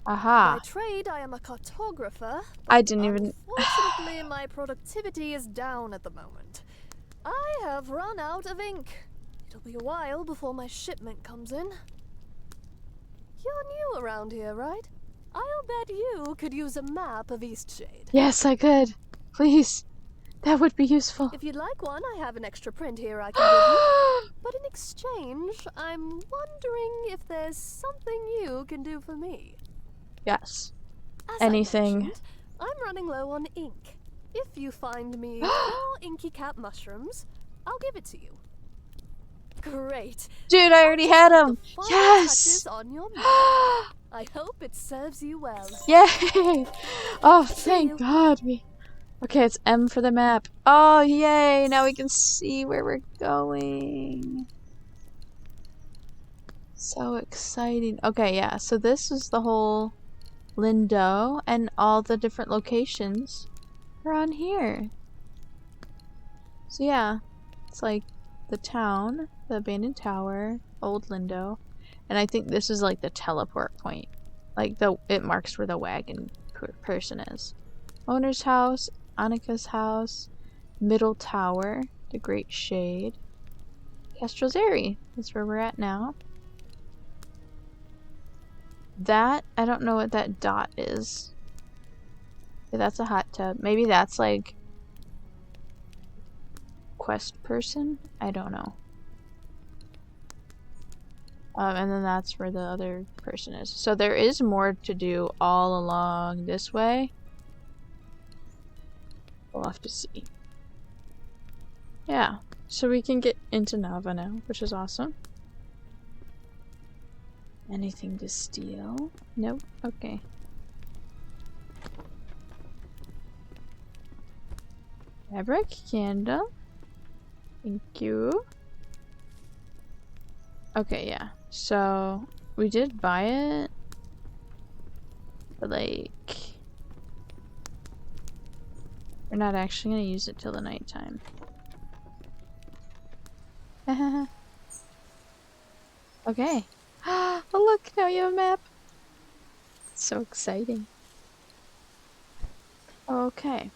[SPEAKER 1] Aha.
[SPEAKER 11] By trade, I am a cartographer.
[SPEAKER 1] I didn't even.
[SPEAKER 11] Unfortunately, my productivity is down at the moment. I have run out of ink. It'll be a while before my shipment comes in. You're new around here, right? I'll bet you could use a map of Eastshade.
[SPEAKER 1] Yes, I could. Please. That would be useful.
[SPEAKER 11] If you'd like one, I have an extra print here I can give you. But in exchange, I'm wondering if there's something you can do for me.
[SPEAKER 1] Yes.
[SPEAKER 11] As
[SPEAKER 1] Anything.
[SPEAKER 11] I mentioned, I'm running low on ink. If you find me 4 inky cap mushrooms, I'll give it to you. Great.
[SPEAKER 1] Dude, I already had him.
[SPEAKER 11] Final
[SPEAKER 1] Yes.
[SPEAKER 11] touches on your map. I hope it serves you well.
[SPEAKER 1] Yay. Oh,
[SPEAKER 11] See
[SPEAKER 1] thank
[SPEAKER 11] you.
[SPEAKER 1] God. Okay, it's M for the map. Oh, yay. Now we can see where we're going. So exciting. Okay, yeah. So this is the whole Lindo, and all the different locations are on here. So yeah, it's like the town, the abandoned tower, old Lindo, and I think this is like the teleport point. Like it marks where the wagon person is. Owner's house, Anika's house, middle tower, the Great Shade, Kestrel's Eyrie. That's where we're at now. That, I don't know what that dot is. Yeah, that's a hot tub. Maybe that's like quest person? I don't know. And then that's where the other person is. So there is more to do all along this way. We'll have to see. Yeah, so we can get into Nava now, which is awesome. Anything to steal? Nope. Okay. Fabric candle. Thank you. Okay, yeah. So we did buy it, but like we're not actually gonna use it till the nighttime. Okay. Oh look, now you have a map. So exciting. Okay.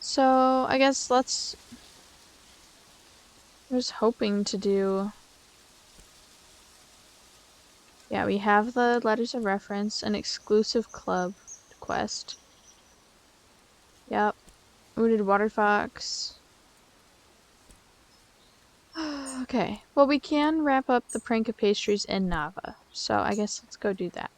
[SPEAKER 1] So I guess I was hoping to do. Yeah, we have the letters of reference, an exclusive club quest. Yep. Wounded water fox. Okay. Well, we can wrap up the prank of pastries in Nava. So I guess let's go do that.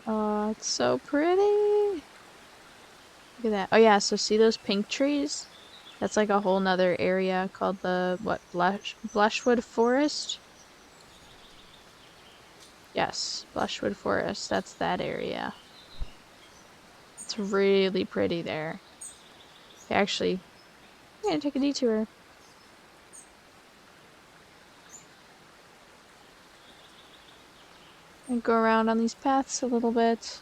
[SPEAKER 1] Oh, it's so pretty. Look at that. Oh yeah, so see those pink trees? That's like a whole nother area called the, what, Blushwood Forest? Yes, Blushwood Forest. That's that area. It's really pretty there. Actually, I'm gonna take a detour. And go around on these paths a little bit.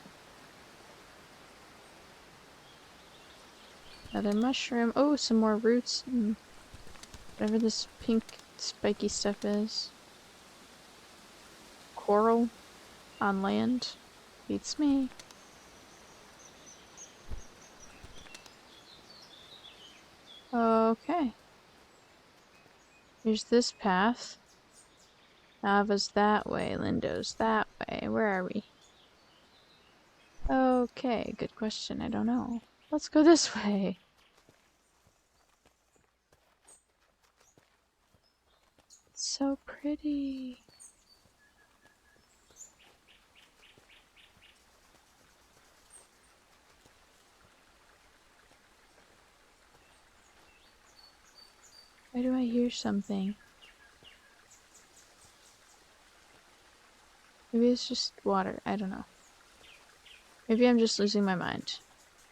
[SPEAKER 1] Another mushroom. Oh, some more roots and whatever this pink spiky stuff is. Coral on land. Beats me. Okay. Here's this path. Nava's that way. Lindo's that way. Where are we? Okay, good question. I don't know. Let's go this way. It's so pretty. Why do I hear something? Maybe it's just water. I don't know. Maybe I'm just losing my mind.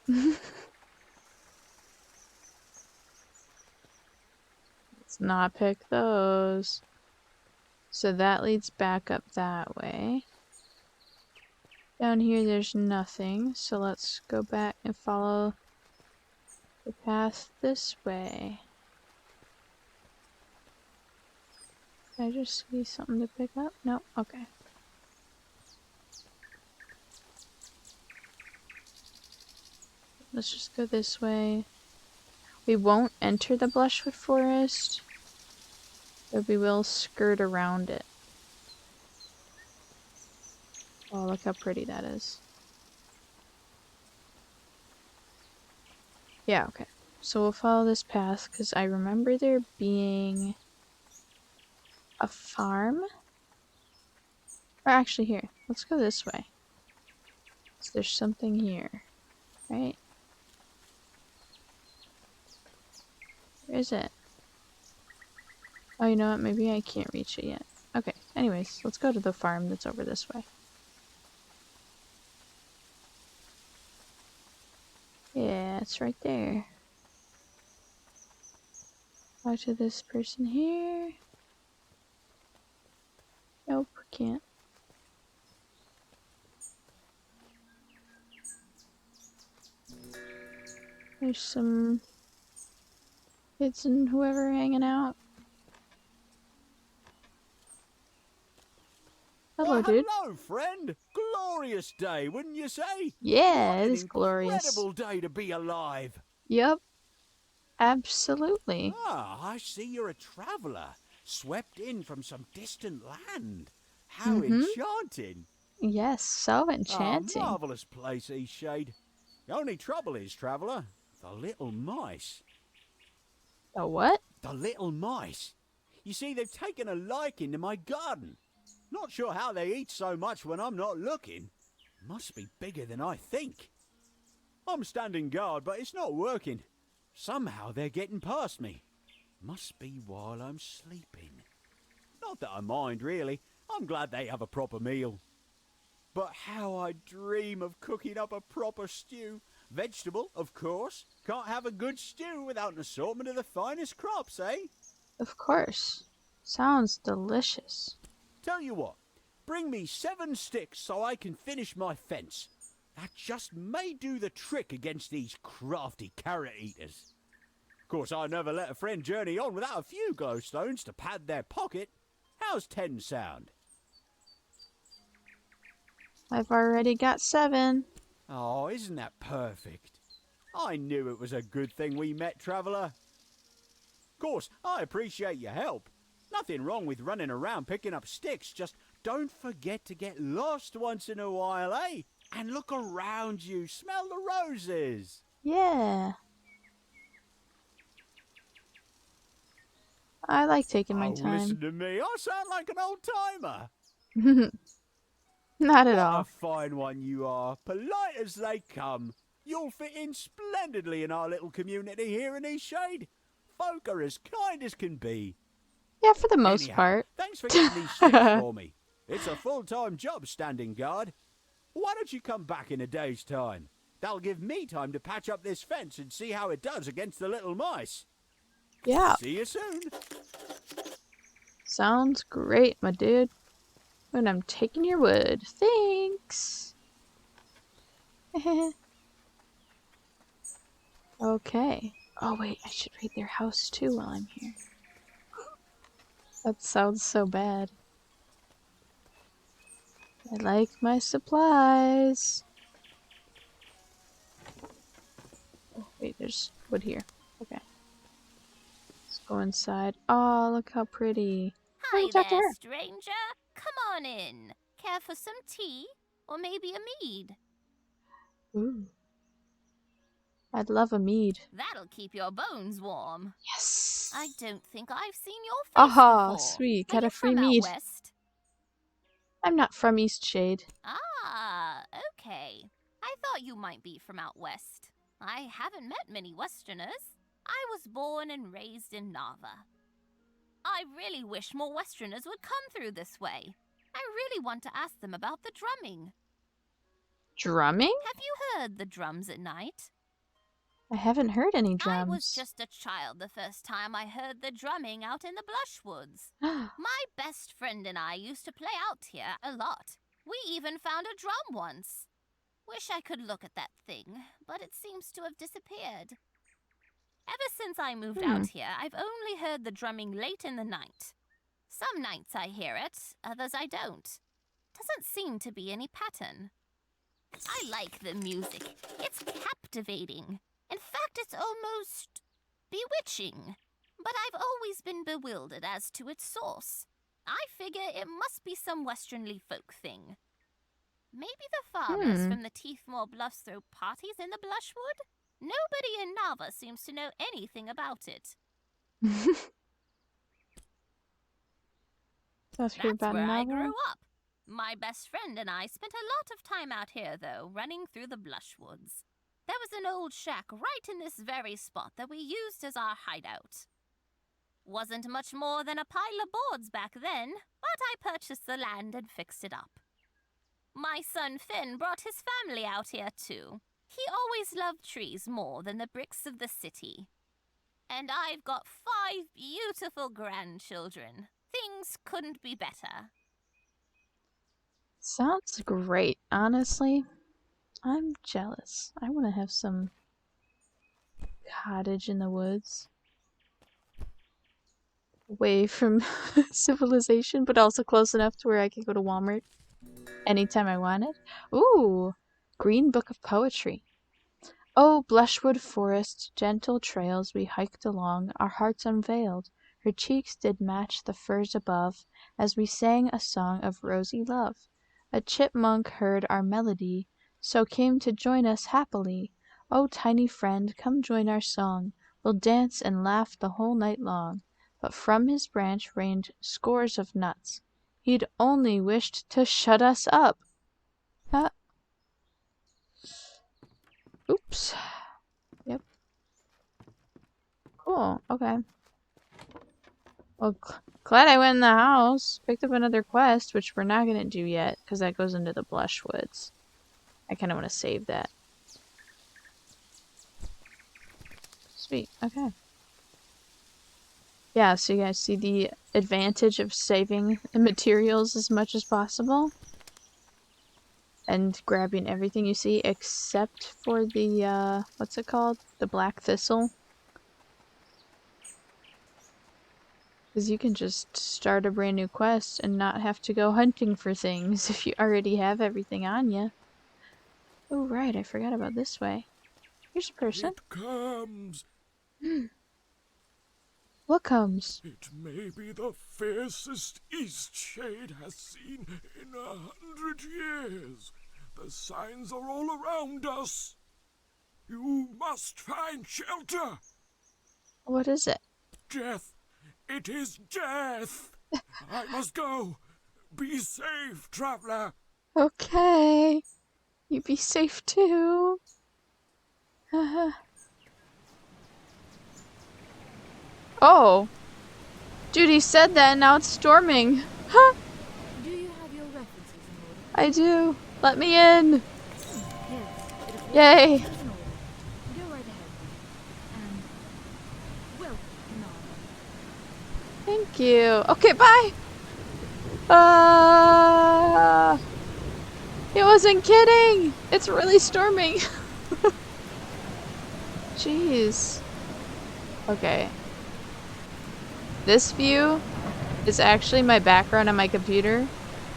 [SPEAKER 1] Let's not pick those. So that leads back up that way. Down here there's nothing, so let's go back and follow the path this way. Did I just see something to pick up? No? Okay. Let's just go this way. We won't enter the Blushwood Forest, but we will skirt around it. Oh, look how pretty that is. Yeah, okay. So we'll follow this path because I remember there being a farm. Or actually, here, let's go this way. So there's something here, right? Where is it? Oh, you know what? Maybe I can't reach it yet. Okay, anyways, let's go to the farm that's over this way. Yeah, it's right there. Talk to this person here. Nope, can't. There's some kids and whoever hanging out. Hello, dude.
[SPEAKER 7] Hello, friend. Glorious day, wouldn't you say?
[SPEAKER 1] Yeah,
[SPEAKER 7] What
[SPEAKER 1] it
[SPEAKER 7] an
[SPEAKER 1] is glorious.
[SPEAKER 7] incredible day to be alive.
[SPEAKER 1] Yep. Absolutely.
[SPEAKER 7] Ah, I see you're a traveller, swept in from some distant land. How enchanting.
[SPEAKER 1] Yes, so enchanting.
[SPEAKER 7] Marvellous place, Eastshade. The only trouble is, traveller, the little mice.
[SPEAKER 1] The what?
[SPEAKER 7] The little mice. You see, they've taken a liking to my garden. Not sure how they eat so much when I'm not looking. Must be bigger than I think. I'm standing guard, but it's not working. Somehow they're getting past me. Must be while I'm sleeping. Not that I mind, really. I'm glad they have a proper meal. But how I dream of cooking up a proper stew. Vegetable, of course. Can't have a good stew without an assortment of the finest crops, eh?
[SPEAKER 1] Of course. Sounds delicious.
[SPEAKER 7] Tell you what, bring me 7 sticks so I can finish my fence. That just may do the trick against these crafty carrot eaters. Of course, I never let a friend journey on without a few glowstones to pad their pocket. How's 10 sound?
[SPEAKER 1] I've already got 7.
[SPEAKER 7] Oh, isn't that perfect? I knew it was a good thing we met, traveller. Of course, I appreciate your help. Nothing wrong with running around picking up sticks, just don't forget to get lost once in a while, eh? And look around you, smell the roses.
[SPEAKER 1] Yeah. I like taking my time.
[SPEAKER 7] Listen to me, I sound like an old-timer.
[SPEAKER 1] Not at
[SPEAKER 7] What
[SPEAKER 1] all.
[SPEAKER 7] a fine one you are, polite as they come. You'll fit in splendidly in our little community here in Eastshade. Folk are as kind as can be.
[SPEAKER 1] Yeah, for the most
[SPEAKER 7] Anyhow,
[SPEAKER 1] part.
[SPEAKER 7] thanks for getting these sticks for me. It's a full-time job standing guard. Why don't you come back in a day's time? That'll give me time to patch up this fence and see how it does against the little mice.
[SPEAKER 1] Yeah.
[SPEAKER 7] See you soon.
[SPEAKER 1] Sounds great, my dude. And I'm taking your wood. Thanks. Okay. Oh, wait. I should raid their house, too, while I'm here. That sounds so bad. I like my supplies. Oh, wait. There's wood here. Okay. Let's go inside. Oh, look how pretty.
[SPEAKER 13] Hi
[SPEAKER 1] talk to
[SPEAKER 13] there,
[SPEAKER 1] her.
[SPEAKER 13] stranger. Come on in. Care for some tea? Or maybe a mead?
[SPEAKER 1] Ooh. I'd love a mead.
[SPEAKER 13] That'll keep your bones warm.
[SPEAKER 1] Yes.
[SPEAKER 13] I don't think I've seen your face
[SPEAKER 1] Aha,
[SPEAKER 13] before.
[SPEAKER 1] sweet.
[SPEAKER 13] Are
[SPEAKER 1] Got
[SPEAKER 13] you
[SPEAKER 1] a free
[SPEAKER 13] from
[SPEAKER 1] mead.
[SPEAKER 13] Out west?
[SPEAKER 1] I'm not from Eastshade.
[SPEAKER 13] Ah, okay. I thought you might be from out west. I haven't met many Westerners. I was born and raised in Nava. I really wish more Westerners would come through this way. I really want to ask them about the drumming.
[SPEAKER 1] Drumming?
[SPEAKER 13] Have you heard the drums at night?
[SPEAKER 1] I haven't heard any drums.
[SPEAKER 13] I was just a child the first time I heard the drumming out in the Blushwoods. My best friend and I used to play out here a lot. We even found a drum once. Wish I could look at that thing, but it seems to have disappeared. Ever since I moved out here, I've only heard the drumming late in the night. Some nights I hear it, others I don't. Doesn't seem to be any pattern. I like the music. It's captivating. In fact, it's almost bewitching. But I've always been bewildered as to its source. I figure it must be some Westernly folk thing. Maybe the farmers from the Teethmore Bluffs throw parties in the Blushwood? Nobody in Nava seems to know anything about it.
[SPEAKER 1] That's
[SPEAKER 13] where I grew up. My best friend and I spent a lot of time out here, though, running through the Blushwoods. There was an old shack right in this very spot that we used as our hideout. Wasn't much more than a pile of boards back then, but I purchased the land and fixed it up. My son Finn brought his family out here, too. He always loved trees more than the bricks of the city. And I've got 5 beautiful grandchildren. Things couldn't be better.
[SPEAKER 1] Sounds great. Honestly, I'm jealous. I want to have some cottage in the woods. Away from civilization, but also close enough to where I could go to Walmart anytime I wanted. Ooh, Green Book of Poetry. Oh, Blushwood forest, gentle trails we hiked along, our hearts unveiled. Her cheeks did match the firs above, as we sang a song of rosy love. A chipmunk heard our melody, so came to join us happily. Oh, tiny friend, come join our song. We'll dance and laugh the whole night long. But from his branch rained scores of nuts. He'd only wished to shut us up. Oops. Yep. Cool. Okay. Well, glad I went in the house. Picked up another quest, which we're not going to do yet, because that goes into the Blushwoods. I kind of want to save that. Sweet. Okay. Yeah, so you guys see the advantage of saving materials as much as possible. And grabbing everything you see except for the, what's it called? The black thistle. Because you can just start a brand new quest and not have to go hunting for things if you already have everything on you. Oh, right, I forgot about this way. Here's a person.
[SPEAKER 2] It comes.
[SPEAKER 1] What comes?
[SPEAKER 2] It may be the fiercest Eastshade has seen in 100 years. The signs are all around us. You must find shelter.
[SPEAKER 1] What is it?
[SPEAKER 2] Death. It is death. I must go. Be safe, traveler.
[SPEAKER 1] Okay. You be safe too. Oh. Dude, he said that and now it's storming. Huh?
[SPEAKER 10] Do you have your references in order?
[SPEAKER 1] I do. Let me in.
[SPEAKER 10] Yes,
[SPEAKER 1] Yay.
[SPEAKER 10] go right ahead. And welcome, Nana.
[SPEAKER 1] Thank you. Okay, bye. It wasn't kidding. It's really storming. Jeez. Okay. This view is actually my background on my computer,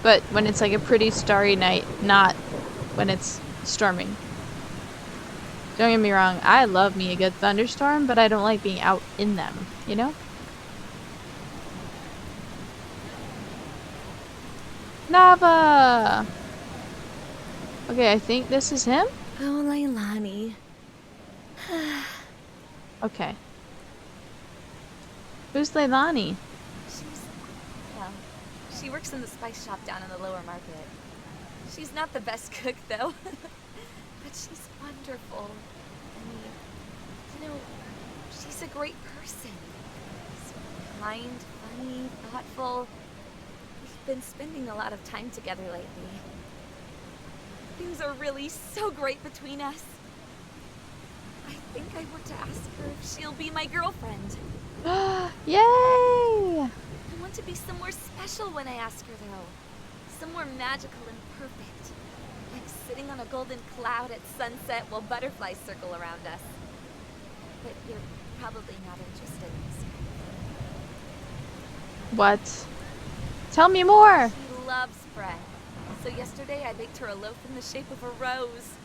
[SPEAKER 1] but when it's like a pretty starry night, not when it's storming. Don't get me wrong, I love me a good thunderstorm, but I don't like being out in them, you know? Nava! Okay, I think this is him?
[SPEAKER 11] Oh, Leilani.
[SPEAKER 1] Okay. Who's Leilani?
[SPEAKER 14] She works in the spice shop down in the lower market. She's not the best cook, though. But she's wonderful. She's a great person. So kind, funny, thoughtful. We've been spending a lot of time together lately. Things are really so great between us. I think I want to ask her if she'll be my girlfriend.
[SPEAKER 1] Yay!
[SPEAKER 14] I want to be somewhere special when I ask her, though. Somewhere magical and perfect. Like sitting on a golden cloud at sunset while butterflies circle around us. But you're probably not interested in this.
[SPEAKER 1] What? Tell me more!
[SPEAKER 14] She loves bread. So yesterday I baked her a loaf in the shape of a rose.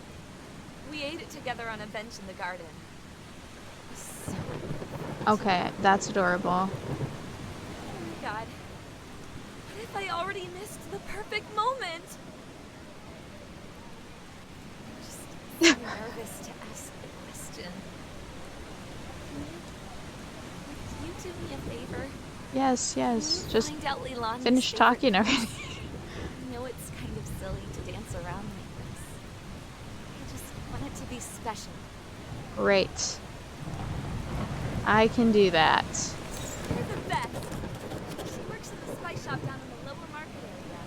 [SPEAKER 14] We ate it together on a bench in the garden. It was so good.
[SPEAKER 1] Okay, that's adorable.
[SPEAKER 14] Oh my god. What if I already missed the perfect moment? nervous to ask the question. Can you do me a favor?
[SPEAKER 1] Yes,
[SPEAKER 14] Can
[SPEAKER 1] yes.
[SPEAKER 14] you
[SPEAKER 1] Just
[SPEAKER 14] find out Leilani's
[SPEAKER 1] finish
[SPEAKER 14] favorite
[SPEAKER 1] talking
[SPEAKER 14] place?
[SPEAKER 1] already.
[SPEAKER 14] I know it's kind of silly to dance around like this. I just want it to be special.
[SPEAKER 1] Great. I can do that.
[SPEAKER 14] You're the best. She works in the spice shop down in the lower market area.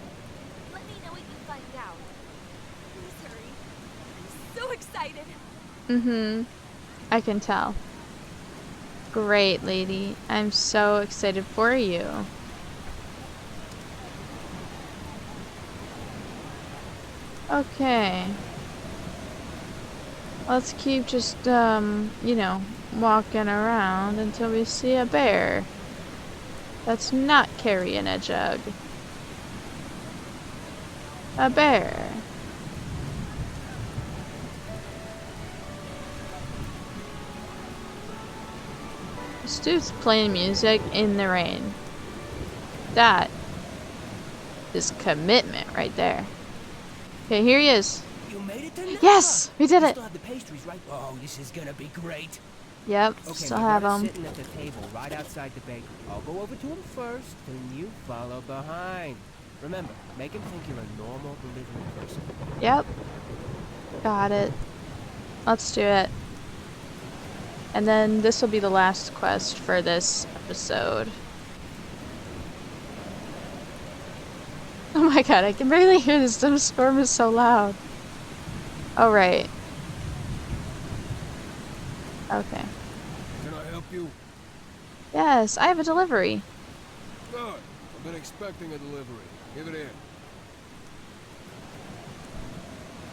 [SPEAKER 14] Let me know what you find out. Please hurry. I'm so excited.
[SPEAKER 1] Mm-hmm. I can tell. Great, lady. I'm so excited for you. Okay. Let's keep just, you know, walking around until we see a bear that's not carrying a jug. A bear. This dude's playing music in the rain. That is commitment right there. Okay, here he is.
[SPEAKER 12] You made it to Napa.
[SPEAKER 1] Yes, we did
[SPEAKER 12] You
[SPEAKER 1] it.
[SPEAKER 12] still have the pastries, right? Oh, this is gonna be great.
[SPEAKER 1] Yep,
[SPEAKER 15] Okay,
[SPEAKER 1] still
[SPEAKER 15] my
[SPEAKER 1] have
[SPEAKER 15] brother's
[SPEAKER 1] them.
[SPEAKER 15] sitting at the table right outside the bakery. I'll go over to him first, then you follow behind. Remember, make him think you're a normal delivery person.
[SPEAKER 1] Yep. Got it. Let's do it. And then this will be the last quest for this episode. Oh my god, I can barely hear this. The storm is so loud. Oh, right. Okay.
[SPEAKER 16] Can I help you?
[SPEAKER 1] Yes, I have a delivery.
[SPEAKER 16] Good. I've been expecting a delivery. Give it in.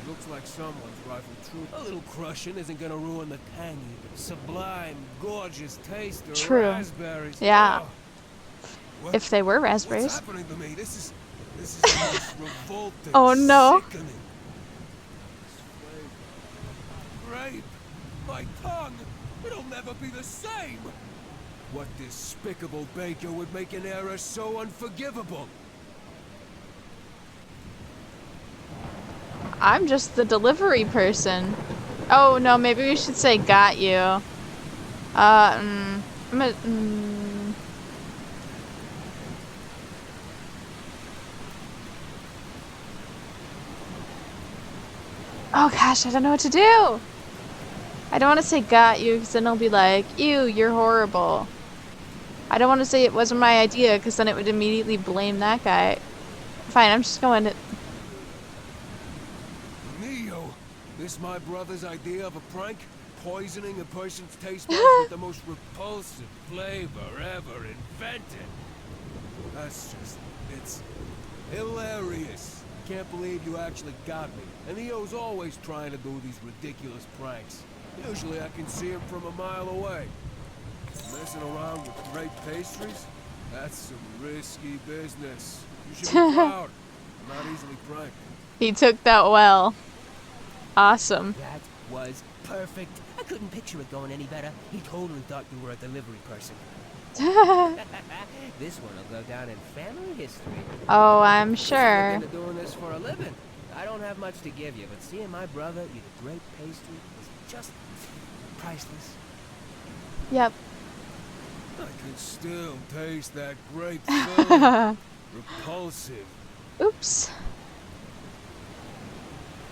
[SPEAKER 16] Looks like someone's rifled through. A little crushing isn't gonna ruin the tangy, sublime, gorgeous taste of
[SPEAKER 1] True.
[SPEAKER 16] raspberries.
[SPEAKER 1] Yeah.
[SPEAKER 16] What?
[SPEAKER 1] If they were
[SPEAKER 16] What's
[SPEAKER 1] raspberries.
[SPEAKER 16] happening to me? This is the most revolting,
[SPEAKER 1] Oh no.
[SPEAKER 16] sickening. Grape, my tongue, it'll never be the same. What despicable baker would make an error so unforgivable?
[SPEAKER 1] I'm just the delivery person. Oh no, maybe we should say got you. I'm a, Oh gosh, I don't know what to do. I don't want to say got you because then it'll be like, ew, you're horrible. I don't want to say it wasn't my idea because then it would immediately blame that guy. Fine, I'm just going to...
[SPEAKER 16] Neo, this my brother's idea of a prank? Poisoning a person's taste buds with the most repulsive flavor ever invented. That's just, it's hilarious. Can't believe you actually got me. And Neo's always trying to do these ridiculous pranks. Usually I can see him from a mile away. Messing around with great pastries? That's some risky business. You should be proud. I'm not easily pranked.
[SPEAKER 1] He took that well. Awesome.
[SPEAKER 15] That was perfect. I couldn't picture it going any better. He totally thought you were a delivery person. This one will go down in family history.
[SPEAKER 1] Oh, I'm sure.
[SPEAKER 15] I've been doing this for a living. I don't have much to give you, but seeing my brother eat a great pastry is just priceless.
[SPEAKER 1] Yep.
[SPEAKER 16] I can still taste that grape filling. Repulsive.
[SPEAKER 1] Oops.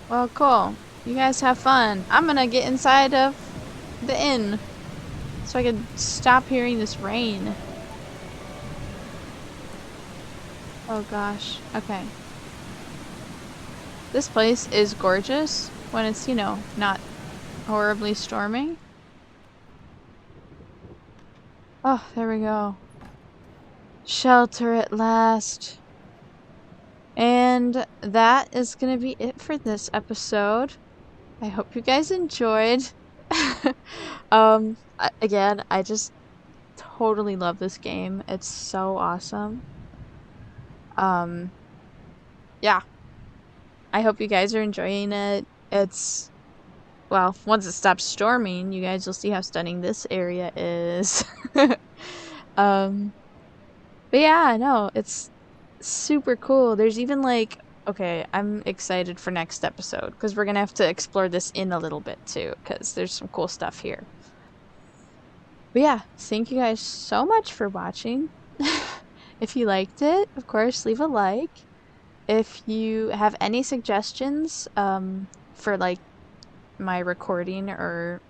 [SPEAKER 1] Well, cool. You guys have fun. I'm gonna get inside of the inn so I can stop hearing this rain. Oh gosh. Okay. This place is gorgeous when it's, you know, not horribly storming. Oh, there we go. Shelter at last. And that is gonna be it for this episode. I hope you guys enjoyed. Again, I just totally love this game. It's so awesome. Yeah. I hope you guys are enjoying it. It's, well, once it stops storming, you guys will see how stunning this area is. But yeah, no, it's super cool. There's even like okay, I'm excited for next episode because we're gonna have to explore this in a little bit too because there's some cool stuff here. But yeah, thank you guys so much for watching. If you liked it, of course, leave a like. If you have any suggestions for like my recording or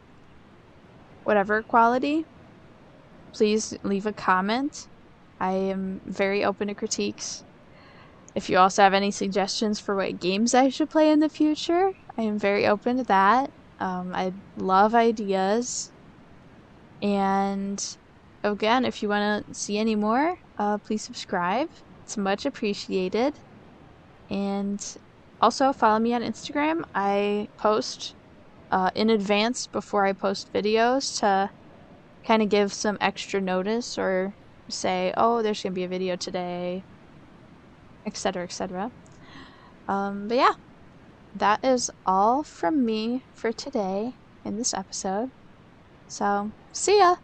[SPEAKER 1] whatever quality, please leave a comment. I am very open to critiques. If you also have any suggestions for what games I should play in the future, I am very open to that. I love ideas. And again, if you want to see any more, please subscribe. It's much appreciated. And also follow me on Instagram. I post in advance before I post videos to kind of give some extra notice or say, oh, there's going to be a video today, etc., etc. But yeah, that is all from me for today in this episode. So, see ya!